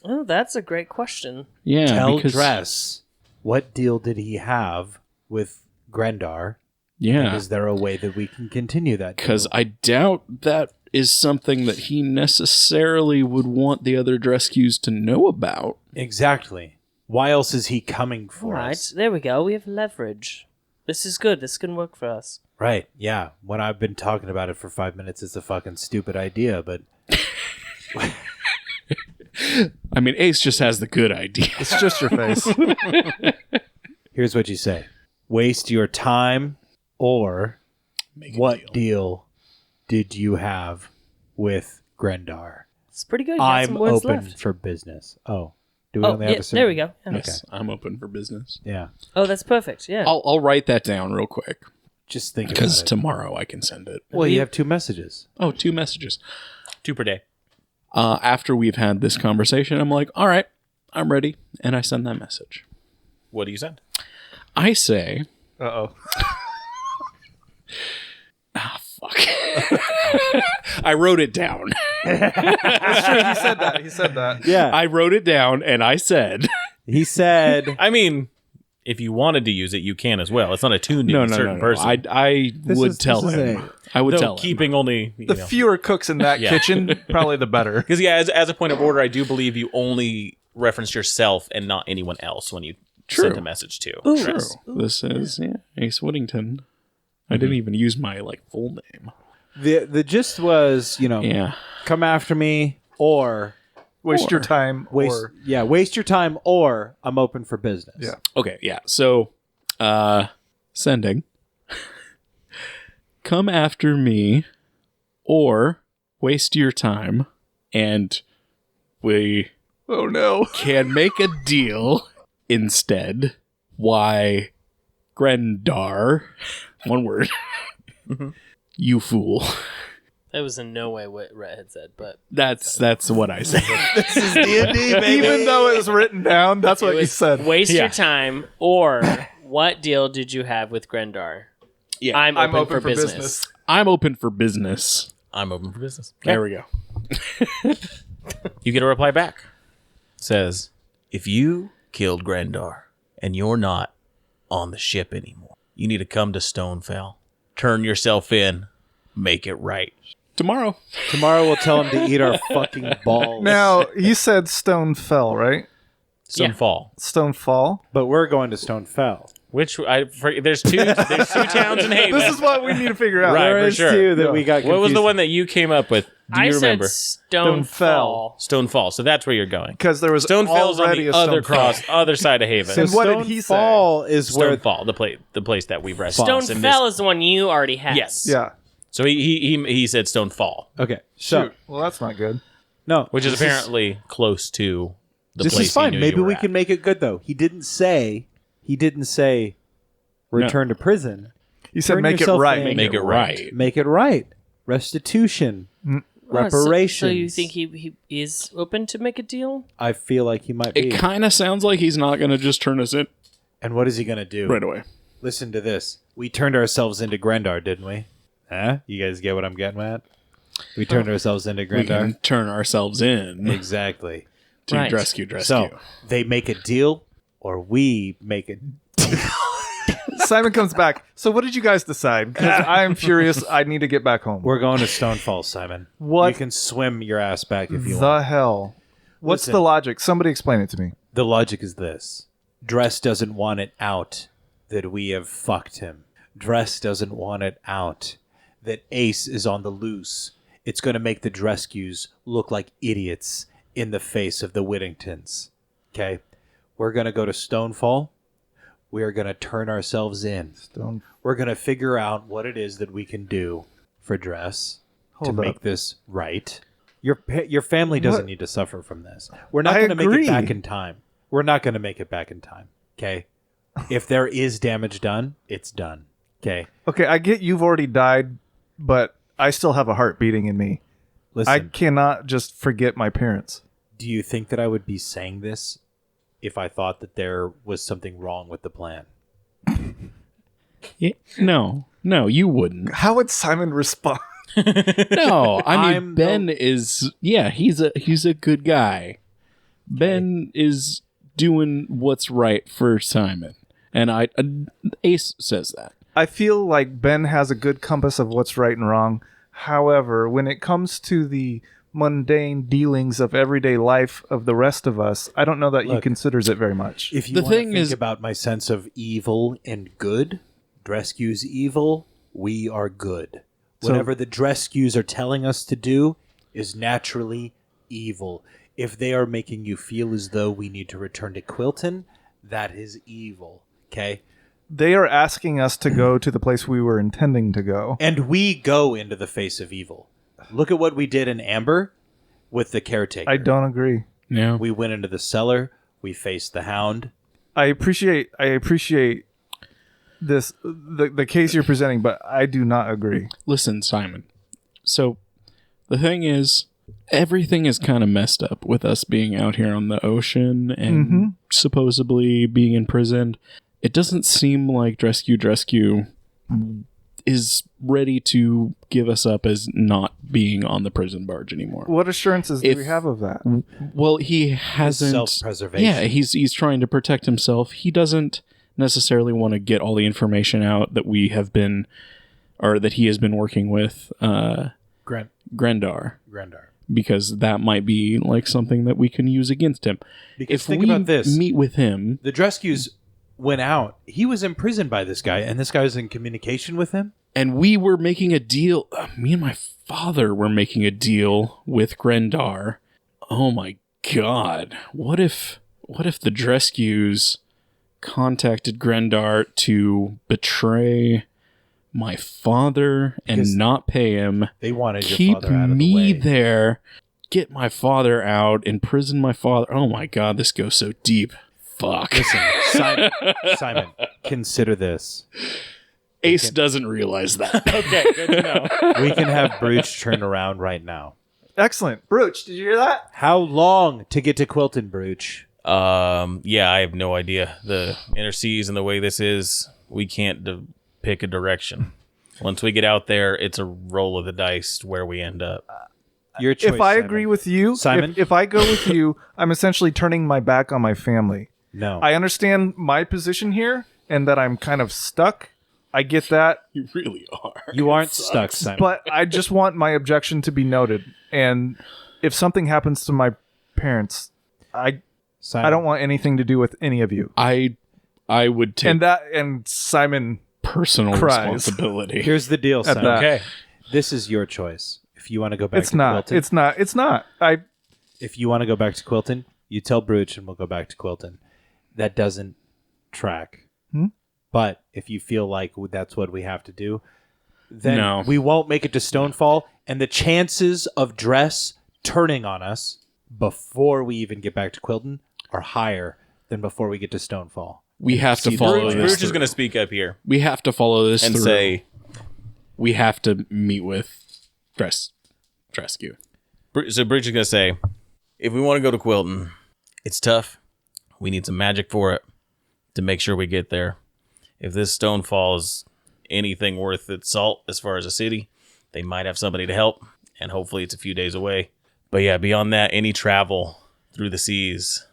[SPEAKER 5] Oh, that's a great question.
[SPEAKER 2] Yeah,
[SPEAKER 4] Tell
[SPEAKER 2] because
[SPEAKER 4] Dress, what deal did he have with Grendar?
[SPEAKER 2] yeah,
[SPEAKER 4] Is there a way that we can continue that?
[SPEAKER 2] because
[SPEAKER 4] deal?
[SPEAKER 2] I doubt that is something that he necessarily would want the other Drescues to know about.
[SPEAKER 4] Exactly. Why else is he coming
[SPEAKER 5] All
[SPEAKER 4] for
[SPEAKER 5] right,
[SPEAKER 4] us?
[SPEAKER 5] there we go. We have leverage. This is good. This can work for us.
[SPEAKER 4] Right, yeah. When I've been talking about it for 5 minutes, it's a fucking stupid idea, but
[SPEAKER 2] I mean, Ace just has the good idea.
[SPEAKER 6] It's just your face.
[SPEAKER 4] here's what you say. Waste your time, or what deal did you have with Grendar?
[SPEAKER 5] It's pretty good. You got some
[SPEAKER 4] I'm
[SPEAKER 5] words
[SPEAKER 4] open
[SPEAKER 5] left.
[SPEAKER 4] for business. Oh, do we
[SPEAKER 5] Oh,
[SPEAKER 4] only
[SPEAKER 5] yeah,
[SPEAKER 4] have a certain...
[SPEAKER 5] there we go. Yeah.
[SPEAKER 2] Yes, I'm open for business.
[SPEAKER 4] Yeah,
[SPEAKER 5] Oh, that's perfect. Yeah.
[SPEAKER 2] I'll write that down real quick
[SPEAKER 4] just think
[SPEAKER 2] because
[SPEAKER 4] about it.
[SPEAKER 2] tomorrow I can send it.
[SPEAKER 4] Well, you have 2 messages.
[SPEAKER 2] Oh, 2 messages.
[SPEAKER 3] 2 per day.
[SPEAKER 2] After we've had this conversation, I'm like, all right, I'm ready, and I send that message.
[SPEAKER 3] What do you send?
[SPEAKER 2] I say,
[SPEAKER 6] Uh-oh.
[SPEAKER 2] fuck. I wrote it down.
[SPEAKER 6] That's true. He said that. He said that.
[SPEAKER 4] Yeah,
[SPEAKER 2] I wrote it down, and I said,
[SPEAKER 4] he said...
[SPEAKER 3] I mean, if you wanted to use it, you can as well. It's not attuned to
[SPEAKER 2] no,
[SPEAKER 3] a
[SPEAKER 2] no,
[SPEAKER 3] certain
[SPEAKER 2] no.
[SPEAKER 3] person.
[SPEAKER 2] I would
[SPEAKER 4] is-
[SPEAKER 2] tell
[SPEAKER 4] this is
[SPEAKER 2] him. I would
[SPEAKER 3] Though
[SPEAKER 2] tell him.
[SPEAKER 3] keeping only
[SPEAKER 6] The fewer cooks in that
[SPEAKER 3] Yeah.
[SPEAKER 6] kitchen, probably the better.
[SPEAKER 3] because as a point of order, I do believe you only reference yourself and not anyone else when you
[SPEAKER 2] True.
[SPEAKER 3] send a message to.
[SPEAKER 2] True.
[SPEAKER 3] Dress.
[SPEAKER 2] This is Ace Whittington. I didn't even use my full name.
[SPEAKER 4] The gist was,
[SPEAKER 2] Yeah.
[SPEAKER 4] come after me, or
[SPEAKER 6] Waste your time.
[SPEAKER 4] waste your time, or I'm open for business.
[SPEAKER 6] Yeah.
[SPEAKER 2] Okay, yeah. So, sending. Come after me, or waste your time, and we
[SPEAKER 6] Oh, no.
[SPEAKER 2] can make a deal instead. Why, Grendar, one word, you fool.
[SPEAKER 5] That was in no way what Redhead said, but
[SPEAKER 2] That's what I say.
[SPEAKER 4] This is D&D, baby.
[SPEAKER 6] Even though it was written down, that's what
[SPEAKER 5] it
[SPEAKER 6] you
[SPEAKER 5] was
[SPEAKER 6] said.
[SPEAKER 5] waste
[SPEAKER 2] Yeah.
[SPEAKER 5] your time, or what deal did you have with Grendar?
[SPEAKER 2] Yeah,
[SPEAKER 5] I'm
[SPEAKER 6] I'm
[SPEAKER 5] open, for business.
[SPEAKER 2] I'm open for business.
[SPEAKER 3] I'm open for business.
[SPEAKER 2] There we go.
[SPEAKER 3] You get a reply back. Says, if you killed Grendar and you're not on the ship anymore, you need to come to Stonefell. Turn yourself in. Make it right.
[SPEAKER 2] Tomorrow.
[SPEAKER 4] Tomorrow we'll tell him to eat our fucking balls.
[SPEAKER 6] Now, you said Stone Fell, right?
[SPEAKER 3] Stonefall.
[SPEAKER 6] Stone Fall?
[SPEAKER 4] But we're going to Stonefell.
[SPEAKER 3] There's two towns in Haven.
[SPEAKER 6] This is what we need to figure out.
[SPEAKER 3] Right,
[SPEAKER 4] There
[SPEAKER 3] for
[SPEAKER 4] is
[SPEAKER 3] sure.
[SPEAKER 4] 2 that
[SPEAKER 6] Yeah.
[SPEAKER 4] we got
[SPEAKER 3] What was the
[SPEAKER 4] confused.
[SPEAKER 3] one that you came up with? Do you
[SPEAKER 5] I
[SPEAKER 3] remember?
[SPEAKER 5] said Stonefall.
[SPEAKER 3] Stonefall. So that's where you're going.
[SPEAKER 6] Because there was
[SPEAKER 3] Stonefell's on
[SPEAKER 6] already
[SPEAKER 3] the
[SPEAKER 6] a
[SPEAKER 3] other
[SPEAKER 6] Stone Fall.
[SPEAKER 3] other side of Haven.
[SPEAKER 4] So
[SPEAKER 6] And what did he say?
[SPEAKER 4] Stonefall is where...
[SPEAKER 3] Stonefall, the place that we've rested.
[SPEAKER 5] Stonefell is the one you already had.
[SPEAKER 3] Yes.
[SPEAKER 6] Yeah.
[SPEAKER 3] So he said Stonefall,
[SPEAKER 4] Okay, so...
[SPEAKER 6] Shoot. Well, that's not good.
[SPEAKER 4] No.
[SPEAKER 3] which is
[SPEAKER 4] this
[SPEAKER 3] apparently close to the
[SPEAKER 4] This
[SPEAKER 3] place
[SPEAKER 4] is fine.
[SPEAKER 3] he knew
[SPEAKER 4] Maybe
[SPEAKER 3] you were
[SPEAKER 4] we
[SPEAKER 3] at.
[SPEAKER 4] can make it good, though. He didn't say return to prison.
[SPEAKER 6] You said
[SPEAKER 4] Turn
[SPEAKER 6] make it
[SPEAKER 4] yourself
[SPEAKER 6] right.
[SPEAKER 4] in.
[SPEAKER 3] Make it right.
[SPEAKER 4] Make it right. Restitution. reparations.
[SPEAKER 5] So you think he is open to make a deal?
[SPEAKER 4] I feel like he might be.
[SPEAKER 2] It kind of sounds like he's not going to just turn us in
[SPEAKER 4] And what is he going to do?
[SPEAKER 2] right away.
[SPEAKER 4] Listen to this. We turned ourselves into Grendar, didn't we? Huh? You guys get what I'm getting at? We turned ourselves into
[SPEAKER 2] We
[SPEAKER 4] Grendar.
[SPEAKER 2] can turn ourselves in
[SPEAKER 4] Exactly.
[SPEAKER 2] to
[SPEAKER 5] Right.
[SPEAKER 2] rescue.
[SPEAKER 4] So they make a deal, or we make a.
[SPEAKER 6] Simon comes back. So what did you guys decide? Because I'm furious. I need to get back home.
[SPEAKER 4] We're going to Stonefall, Simon.
[SPEAKER 6] What
[SPEAKER 4] You can swim your ass back if you
[SPEAKER 6] the
[SPEAKER 4] want.
[SPEAKER 6] hell? What's
[SPEAKER 4] Listen.
[SPEAKER 6] the logic? Somebody explain it to me.
[SPEAKER 4] The logic is this: Dress doesn't want it out that we have fucked him. Dress doesn't want it out that Ace is on the loose. It's going to make the Drescues look like idiots in the face of the Whittingtons. Okay? We're going to go to Stonefall. We are going to turn ourselves in. We're going to figure out what it is that we can do for Dress to
[SPEAKER 6] Hold
[SPEAKER 4] make
[SPEAKER 6] up.
[SPEAKER 4] this right. Your family doesn't
[SPEAKER 6] What?
[SPEAKER 4] need to suffer from this. We're not
[SPEAKER 6] I
[SPEAKER 4] going to make
[SPEAKER 6] agree.
[SPEAKER 4] it back in time. We're not going to make it back in time. Okay? If there is damage done, it's done. Okay?
[SPEAKER 6] Okay, I get you've already died, but I still have a heart beating in me.
[SPEAKER 4] Listen,
[SPEAKER 6] I cannot just forget my parents.
[SPEAKER 4] do you think that I would be saying this if I thought that there was something wrong with the plan?
[SPEAKER 2] No, you wouldn't.
[SPEAKER 6] How would Simon respond?
[SPEAKER 2] No, I mean
[SPEAKER 4] I'm
[SPEAKER 2] Ben is he's a good guy. Ben is doing what's right for Simon, and Ace says that.
[SPEAKER 6] I feel like Ben has a good compass of what's right and wrong. However, when it comes to the mundane dealings of everyday life of the rest of us, I don't know that he
[SPEAKER 4] Look,
[SPEAKER 6] considers it very much.
[SPEAKER 4] If you
[SPEAKER 2] The
[SPEAKER 4] want to
[SPEAKER 2] thing
[SPEAKER 4] think
[SPEAKER 2] is-
[SPEAKER 4] about my sense of evil and good, Drescue's evil, we are good.
[SPEAKER 6] So-
[SPEAKER 4] Whatever the Drescues are telling us to do is naturally evil. If they are making you feel as though we need to return to Quilton, that is evil. Okay?
[SPEAKER 6] They are asking us to go to the place we were intending to go.
[SPEAKER 4] And we go into the face of evil. Look at what we did in Amber with the caretaker.
[SPEAKER 6] I don't agree.
[SPEAKER 2] Yeah,
[SPEAKER 4] We went into the cellar. We faced the hound.
[SPEAKER 6] I appreciate this the case you're presenting, but I do not agree.
[SPEAKER 2] listen, Simon. So the thing is, everything is kind of messed up with us being out here on the ocean and supposedly being imprisoned. It doesn't seem like Drescue is ready to give us up as not being on the prison barge anymore.
[SPEAKER 6] What assurances do
[SPEAKER 2] If-
[SPEAKER 6] we have of that?
[SPEAKER 2] Well, he hasn't.
[SPEAKER 4] Self-preservation.
[SPEAKER 2] Yeah, he's trying to protect himself. He doesn't necessarily want to get all the information out that we have been, or that he has been working with Grendar,
[SPEAKER 4] Grendar.
[SPEAKER 2] because that might be like something that we can use against him.
[SPEAKER 4] Because
[SPEAKER 2] If
[SPEAKER 4] think
[SPEAKER 2] we
[SPEAKER 4] about this.
[SPEAKER 2] meet with him,
[SPEAKER 4] The Drescues went out. He was imprisoned by this guy, and this guy was in communication with him.
[SPEAKER 2] and we were making a deal. Me and my father were making a deal with Grendar. Oh my god! What if the Drescues contacted Grendar to betray my father and
[SPEAKER 4] Because
[SPEAKER 2] not pay him?
[SPEAKER 4] They wanted your
[SPEAKER 2] Keep
[SPEAKER 4] father out of the
[SPEAKER 2] me
[SPEAKER 4] way.
[SPEAKER 2] there. Get my father out. Imprison my father. Oh my god! This goes so deep. Fuck.
[SPEAKER 4] Listen, Simon, consider this.
[SPEAKER 2] Ace doesn't realize that.
[SPEAKER 5] Okay, good to know.
[SPEAKER 4] We can have Brooch turn around right now.
[SPEAKER 6] Excellent. Brooch, did you hear that?
[SPEAKER 4] How long to get to Quilton, Brooch?
[SPEAKER 3] Yeah, I have no idea. The inner seas and the way this is, we can't pick a direction. Once we get out there, it's a roll of the dice where we end up.
[SPEAKER 4] Your choice,
[SPEAKER 6] If I
[SPEAKER 4] Simon.
[SPEAKER 6] agree with you,
[SPEAKER 4] Simon?
[SPEAKER 6] if I go with you, I'm essentially turning my back on my family.
[SPEAKER 4] No.
[SPEAKER 6] I understand my position here and that I'm kind of stuck. I get that,
[SPEAKER 2] You really are.
[SPEAKER 4] You aren't stuck, Simon.
[SPEAKER 6] but I just want my objection to be noted. And if something happens to my parents, I
[SPEAKER 4] Simon,
[SPEAKER 6] don't want anything to do with any of you.
[SPEAKER 2] I would take
[SPEAKER 6] And Simon,
[SPEAKER 2] personal
[SPEAKER 6] cries.
[SPEAKER 2] responsibility.
[SPEAKER 4] Here's the deal, Simon.
[SPEAKER 6] that.
[SPEAKER 3] Okay.
[SPEAKER 4] This is your choice. If you want to go back
[SPEAKER 6] it's
[SPEAKER 4] to
[SPEAKER 6] not.
[SPEAKER 4] Quilton,
[SPEAKER 6] It's not.
[SPEAKER 4] if you want to go back to Quilton, you tell Brooch and we'll go back to Quilton. That doesn't track. But if you feel like that's what we have to do, then
[SPEAKER 2] No.
[SPEAKER 4] we won't make it to Stonefall, and the chances of Dress turning on us before we even get back to Quilton are higher than before we get to Stonefall.
[SPEAKER 2] We have to
[SPEAKER 4] See,
[SPEAKER 2] follow
[SPEAKER 3] Bruce
[SPEAKER 2] this.
[SPEAKER 3] is
[SPEAKER 2] through.
[SPEAKER 3] going to speak up here
[SPEAKER 2] We have to follow this
[SPEAKER 3] and
[SPEAKER 2] through.
[SPEAKER 3] say,
[SPEAKER 2] We have to meet with Dress. Rescue.
[SPEAKER 3] So Bridge is going to say, if we want to go to Quilton, it's tough. We need some magic for it to make sure we get there. If this stone falls anything worth its salt as far as a city, they might have somebody to help, and hopefully it's a few days away. But yeah, beyond that, any travel through the seas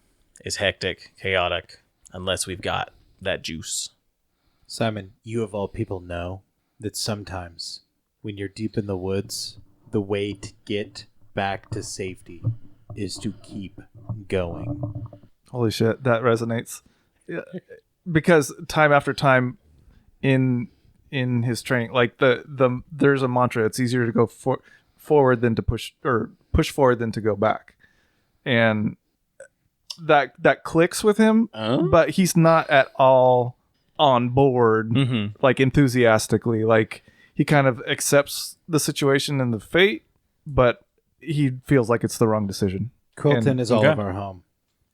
[SPEAKER 3] is hectic, chaotic, unless we've got that juice.
[SPEAKER 4] Simon, you of all people know that sometimes when you're deep in the woods, the way to get back to safety is to keep going.
[SPEAKER 6] Holy shit, that resonates. Yeah, because time after time in his training, like there's a mantra. It's easier to go forward than to push forward than to go back, and that clicks with him. But he's not at all on board, like enthusiastically. Like he kind of accepts the situation and the fate, but he feels like it's the wrong decision.
[SPEAKER 4] Quilton is all
[SPEAKER 3] okay.
[SPEAKER 4] of our home.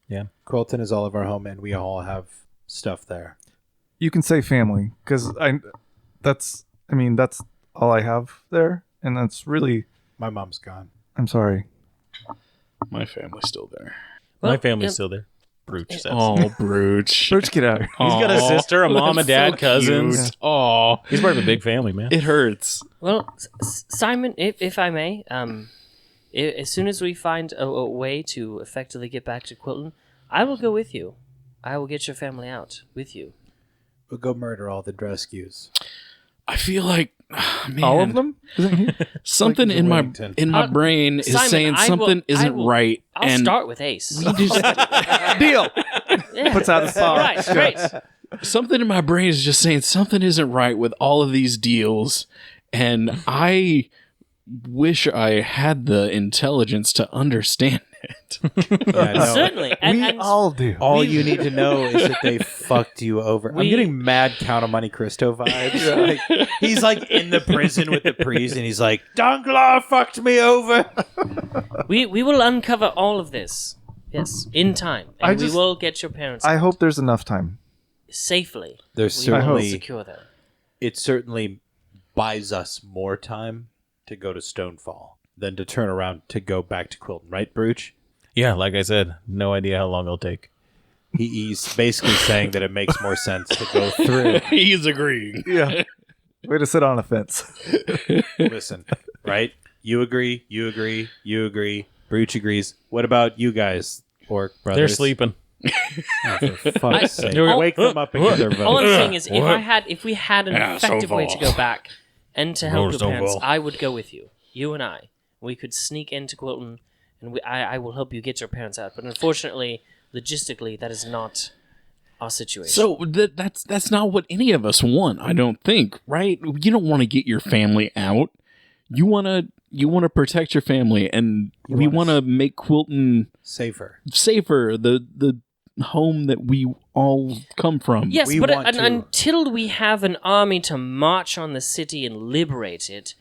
[SPEAKER 3] Yeah.
[SPEAKER 4] Quilton is all of our home, and we all have stuff there.
[SPEAKER 6] You can say family, because that's all I have there, and that's really.
[SPEAKER 4] My mom's gone.
[SPEAKER 6] I'm sorry.
[SPEAKER 2] My family's still there.
[SPEAKER 5] Well,
[SPEAKER 3] My family's still there. Brooch says.
[SPEAKER 2] Oh, Brooch.
[SPEAKER 6] Brooch, get out.
[SPEAKER 3] He's got a sister, a mom, a dad, cousins.
[SPEAKER 2] Oh,
[SPEAKER 3] He's part of a big family, man.
[SPEAKER 2] it hurts.
[SPEAKER 5] Well, Simon, if I may, as soon as we find a way to effectively get back to Quilton, I will go with you. I will get your family out with you.
[SPEAKER 4] We'll go murder all the Drescues.
[SPEAKER 2] I feel like man,
[SPEAKER 6] All of them?
[SPEAKER 2] something
[SPEAKER 4] Like
[SPEAKER 2] in my
[SPEAKER 4] Wellington.
[SPEAKER 2] brain is
[SPEAKER 5] Simon,
[SPEAKER 2] saying
[SPEAKER 5] I
[SPEAKER 2] something
[SPEAKER 5] will-
[SPEAKER 2] isn't right.
[SPEAKER 5] I'll
[SPEAKER 2] and
[SPEAKER 5] start with Ace.
[SPEAKER 2] we just-
[SPEAKER 6] Deal.
[SPEAKER 5] Yeah.
[SPEAKER 6] Puts out his paw.
[SPEAKER 5] All right, great.
[SPEAKER 2] something in my brain is just saying something isn't right with all of these deals, and I wish I had the intelligence to understand it.
[SPEAKER 4] Yeah, no.
[SPEAKER 5] Certainly. And
[SPEAKER 6] all do.
[SPEAKER 4] All you need to know is that they fucked you over. I'm getting mad Count of Monte Cristo vibes. Like, he's like in the prison with the priest, and he's like, Dunglaw fucked me over.
[SPEAKER 5] we will uncover all of this. Yes, in time. And we will get your parents
[SPEAKER 6] I
[SPEAKER 5] out
[SPEAKER 6] hope there's enough time.
[SPEAKER 5] safely.
[SPEAKER 4] There's
[SPEAKER 5] We will
[SPEAKER 4] certainly
[SPEAKER 5] secure them.
[SPEAKER 4] it certainly buys us more time to go to Stonefall than to turn around to go back to Quilton, right, Brooch?
[SPEAKER 3] Yeah, like I said, no idea how long it'll take.
[SPEAKER 4] He's basically saying that it makes more sense to go through.
[SPEAKER 2] He's agreeing.
[SPEAKER 6] Yeah. Way to sit on a fence.
[SPEAKER 4] Listen, right? You agree, you agree, you agree. Brooch agrees. What about you guys, Orc brothers?
[SPEAKER 3] They're sleeping.
[SPEAKER 4] Oh, for fuck's sake.
[SPEAKER 5] Oh,
[SPEAKER 4] Wake them up and get their
[SPEAKER 5] All I'm
[SPEAKER 4] vote.
[SPEAKER 5] saying is, if we had an effective way to go back and to help your parents, I would go with you. You and I. We could sneak into Quilton, and I will help you get your parents out. But unfortunately, logistically, that is not our situation.
[SPEAKER 2] So that's not what any of us want, I don't think, right? You don't want to get your family out. You want to protect your family, and we want to make Quilton
[SPEAKER 4] Safer.
[SPEAKER 2] safer, the home that we all come from.
[SPEAKER 5] yes,
[SPEAKER 4] we
[SPEAKER 5] but
[SPEAKER 4] want to.
[SPEAKER 5] until we have an army to march on the city and liberate it,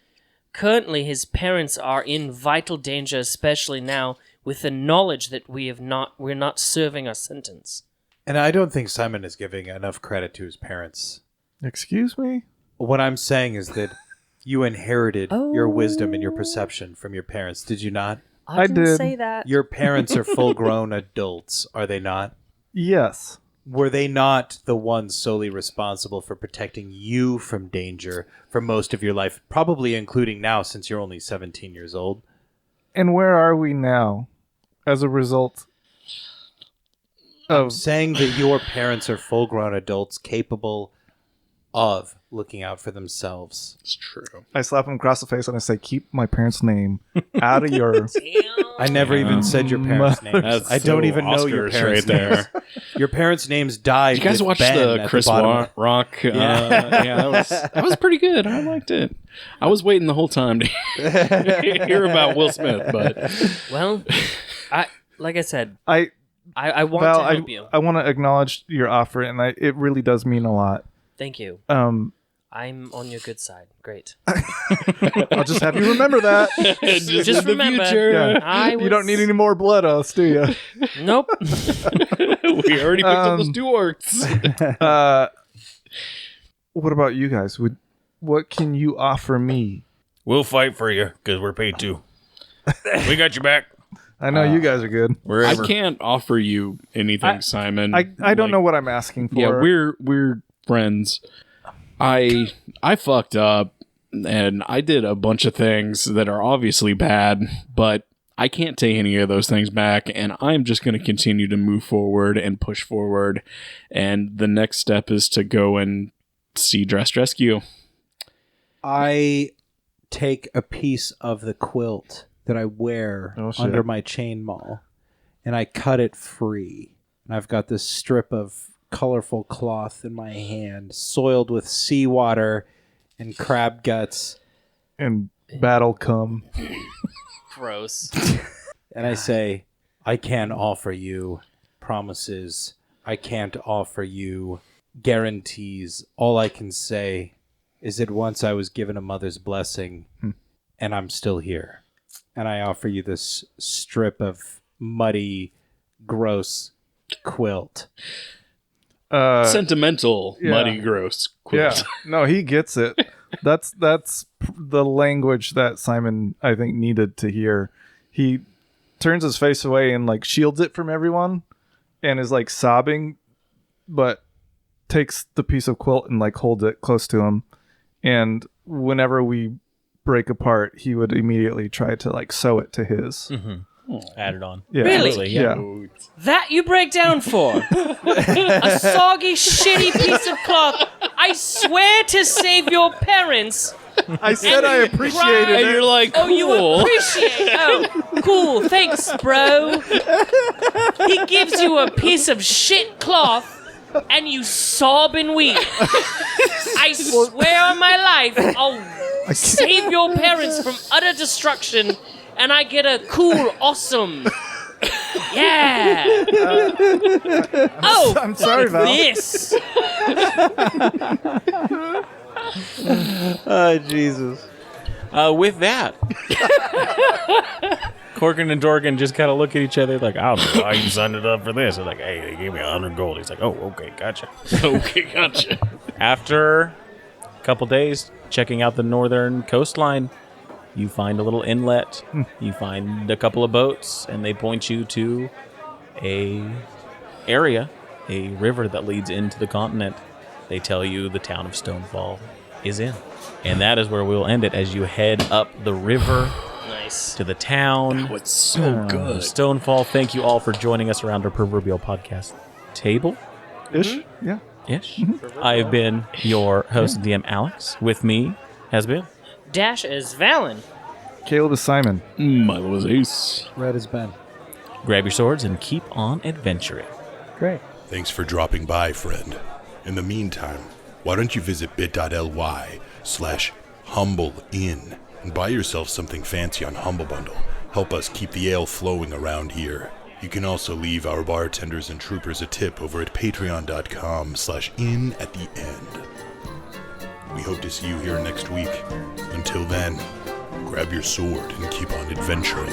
[SPEAKER 5] currently his parents are in vital danger, especially now with the knowledge that we're not serving our sentence.
[SPEAKER 4] And I don't think Simon is giving enough credit to his parents.
[SPEAKER 6] Excuse me?
[SPEAKER 4] What I'm saying is that you inherited your wisdom and your perception from your parents, did you not?
[SPEAKER 6] I
[SPEAKER 5] didn't
[SPEAKER 6] did.
[SPEAKER 5] say that.
[SPEAKER 4] Your parents are full-grown adults, are they not?
[SPEAKER 6] Yes.
[SPEAKER 4] Were they not the ones solely responsible for protecting you from danger for most of your life, probably including now since you're only 17 years old?
[SPEAKER 6] And where are we now as a result
[SPEAKER 4] I'm
[SPEAKER 6] of...
[SPEAKER 4] saying that your parents are full-grown adults capable of looking out for themselves.
[SPEAKER 2] It's true.
[SPEAKER 6] I slap him across the face and I say, keep my parent's name out of your...
[SPEAKER 4] I never even said your parents' names.
[SPEAKER 2] That's
[SPEAKER 4] I don't
[SPEAKER 2] so
[SPEAKER 4] even know your
[SPEAKER 2] Oscars
[SPEAKER 4] parents'
[SPEAKER 2] right
[SPEAKER 4] names. Your parents' names died.
[SPEAKER 2] Did you guys
[SPEAKER 4] with
[SPEAKER 2] watch
[SPEAKER 4] Ben
[SPEAKER 2] the
[SPEAKER 4] at
[SPEAKER 2] Chris
[SPEAKER 4] bottom.
[SPEAKER 2] Rock? Yeah, that was pretty good. I liked it. I was waiting the whole time to hear about Will Smith, but
[SPEAKER 5] Well, like I said,
[SPEAKER 6] I
[SPEAKER 5] I want
[SPEAKER 6] Val,
[SPEAKER 5] to help you.
[SPEAKER 6] I want to acknowledge your offer, and it really does mean a lot.
[SPEAKER 5] Thank you. I'm on your good side. Great.
[SPEAKER 6] I'll just have you remember that.
[SPEAKER 5] Just
[SPEAKER 2] in the
[SPEAKER 5] remember,
[SPEAKER 2] future.
[SPEAKER 5] I
[SPEAKER 6] You don't need any more blood us, do you?
[SPEAKER 5] Nope.
[SPEAKER 2] we already picked up those two orcs.
[SPEAKER 6] What about you guys? What can you offer me?
[SPEAKER 3] We'll fight for you because we're paid to. We got your back.
[SPEAKER 6] I know you guys are good.
[SPEAKER 3] Wherever.
[SPEAKER 2] I can't offer you anything, Simon.
[SPEAKER 6] I don't know what I'm asking for.
[SPEAKER 2] Yeah, we're friends. I fucked up and I did a bunch of things that are obviously bad, but I can't take any of those things back, and I'm just going to continue to move forward and push forward. And the next step is to go and see Dressed Rescue.
[SPEAKER 4] I take a piece of the quilt that I wear under my chain maul, and I cut it free. And I've got this strip of colorful cloth in my hand, soiled with seawater and crab guts.
[SPEAKER 6] And battle come.
[SPEAKER 5] Gross.
[SPEAKER 4] And I say, I can't offer you promises. I can't offer you guarantees. All I can say is that once I was given a mother's blessing, and I'm still here. And I offer you this strip of muddy, gross quilt.
[SPEAKER 2] Sentimental,
[SPEAKER 6] yeah.
[SPEAKER 2] muddy, gross quilt.
[SPEAKER 6] Yeah, no, he gets it. That's the language that Simon, I think, needed to hear. He turns his face away and like shields it from everyone, and is like sobbing, but takes the piece of quilt and like holds it close to him. And whenever we break apart, he would immediately try to like sew it to his.
[SPEAKER 3] Add it on.
[SPEAKER 6] Yeah,
[SPEAKER 5] Really?
[SPEAKER 3] Absolutely,
[SPEAKER 6] yeah.
[SPEAKER 5] That you break down for? A soggy, shitty piece of cloth. I swear to save your parents.
[SPEAKER 6] I said I appreciated
[SPEAKER 2] And
[SPEAKER 6] it.
[SPEAKER 2] you're like, cool.
[SPEAKER 5] Oh, you appreciate. Oh, cool. Thanks, bro. He gives you a piece of shit cloth, and you sob and weep. I swear on my life, I'll save your parents from utter destruction, and I get a cool, awesome. Yeah.
[SPEAKER 6] I'm sorry, Val.
[SPEAKER 5] This.
[SPEAKER 4] Oh, Jesus.
[SPEAKER 3] With that, Corkin and Dorgan just kind of look at each other like, I don't know why you signed it up for this. They're like, hey, they gave me 100 gold. He's like, oh, okay, gotcha.
[SPEAKER 2] Okay, gotcha.
[SPEAKER 3] After a couple days checking out the northern coastline, you find a little inlet. You find a couple of boats, and they point you to a river that leads into the continent. They tell you the town of Stonefall is in. And that is where we'll end it as you head up the river
[SPEAKER 5] Nice.
[SPEAKER 3] to the town.
[SPEAKER 2] Oh, it's so good.
[SPEAKER 3] Stonefall, thank you all for joining us around our proverbial podcast table.
[SPEAKER 6] Ish? Yeah.
[SPEAKER 3] Ish. I've been your host, DM Alex. With me has been
[SPEAKER 5] Dash is Valen.
[SPEAKER 6] Caleb is Simon.
[SPEAKER 2] Milo was Ace.
[SPEAKER 4] Red has been.
[SPEAKER 3] Grab your swords and keep on adventuring.
[SPEAKER 4] Great.
[SPEAKER 1] Thanks for dropping by, friend. In the meantime, why don't you visit bit.ly/humbleinn and buy yourself something fancy on Humble Bundle. Help us keep the ale flowing around here. You can also leave our bartenders and troopers a tip over at patreon.com/in at the end. We hope to see you here next week. Until then, grab your sword and keep on adventuring.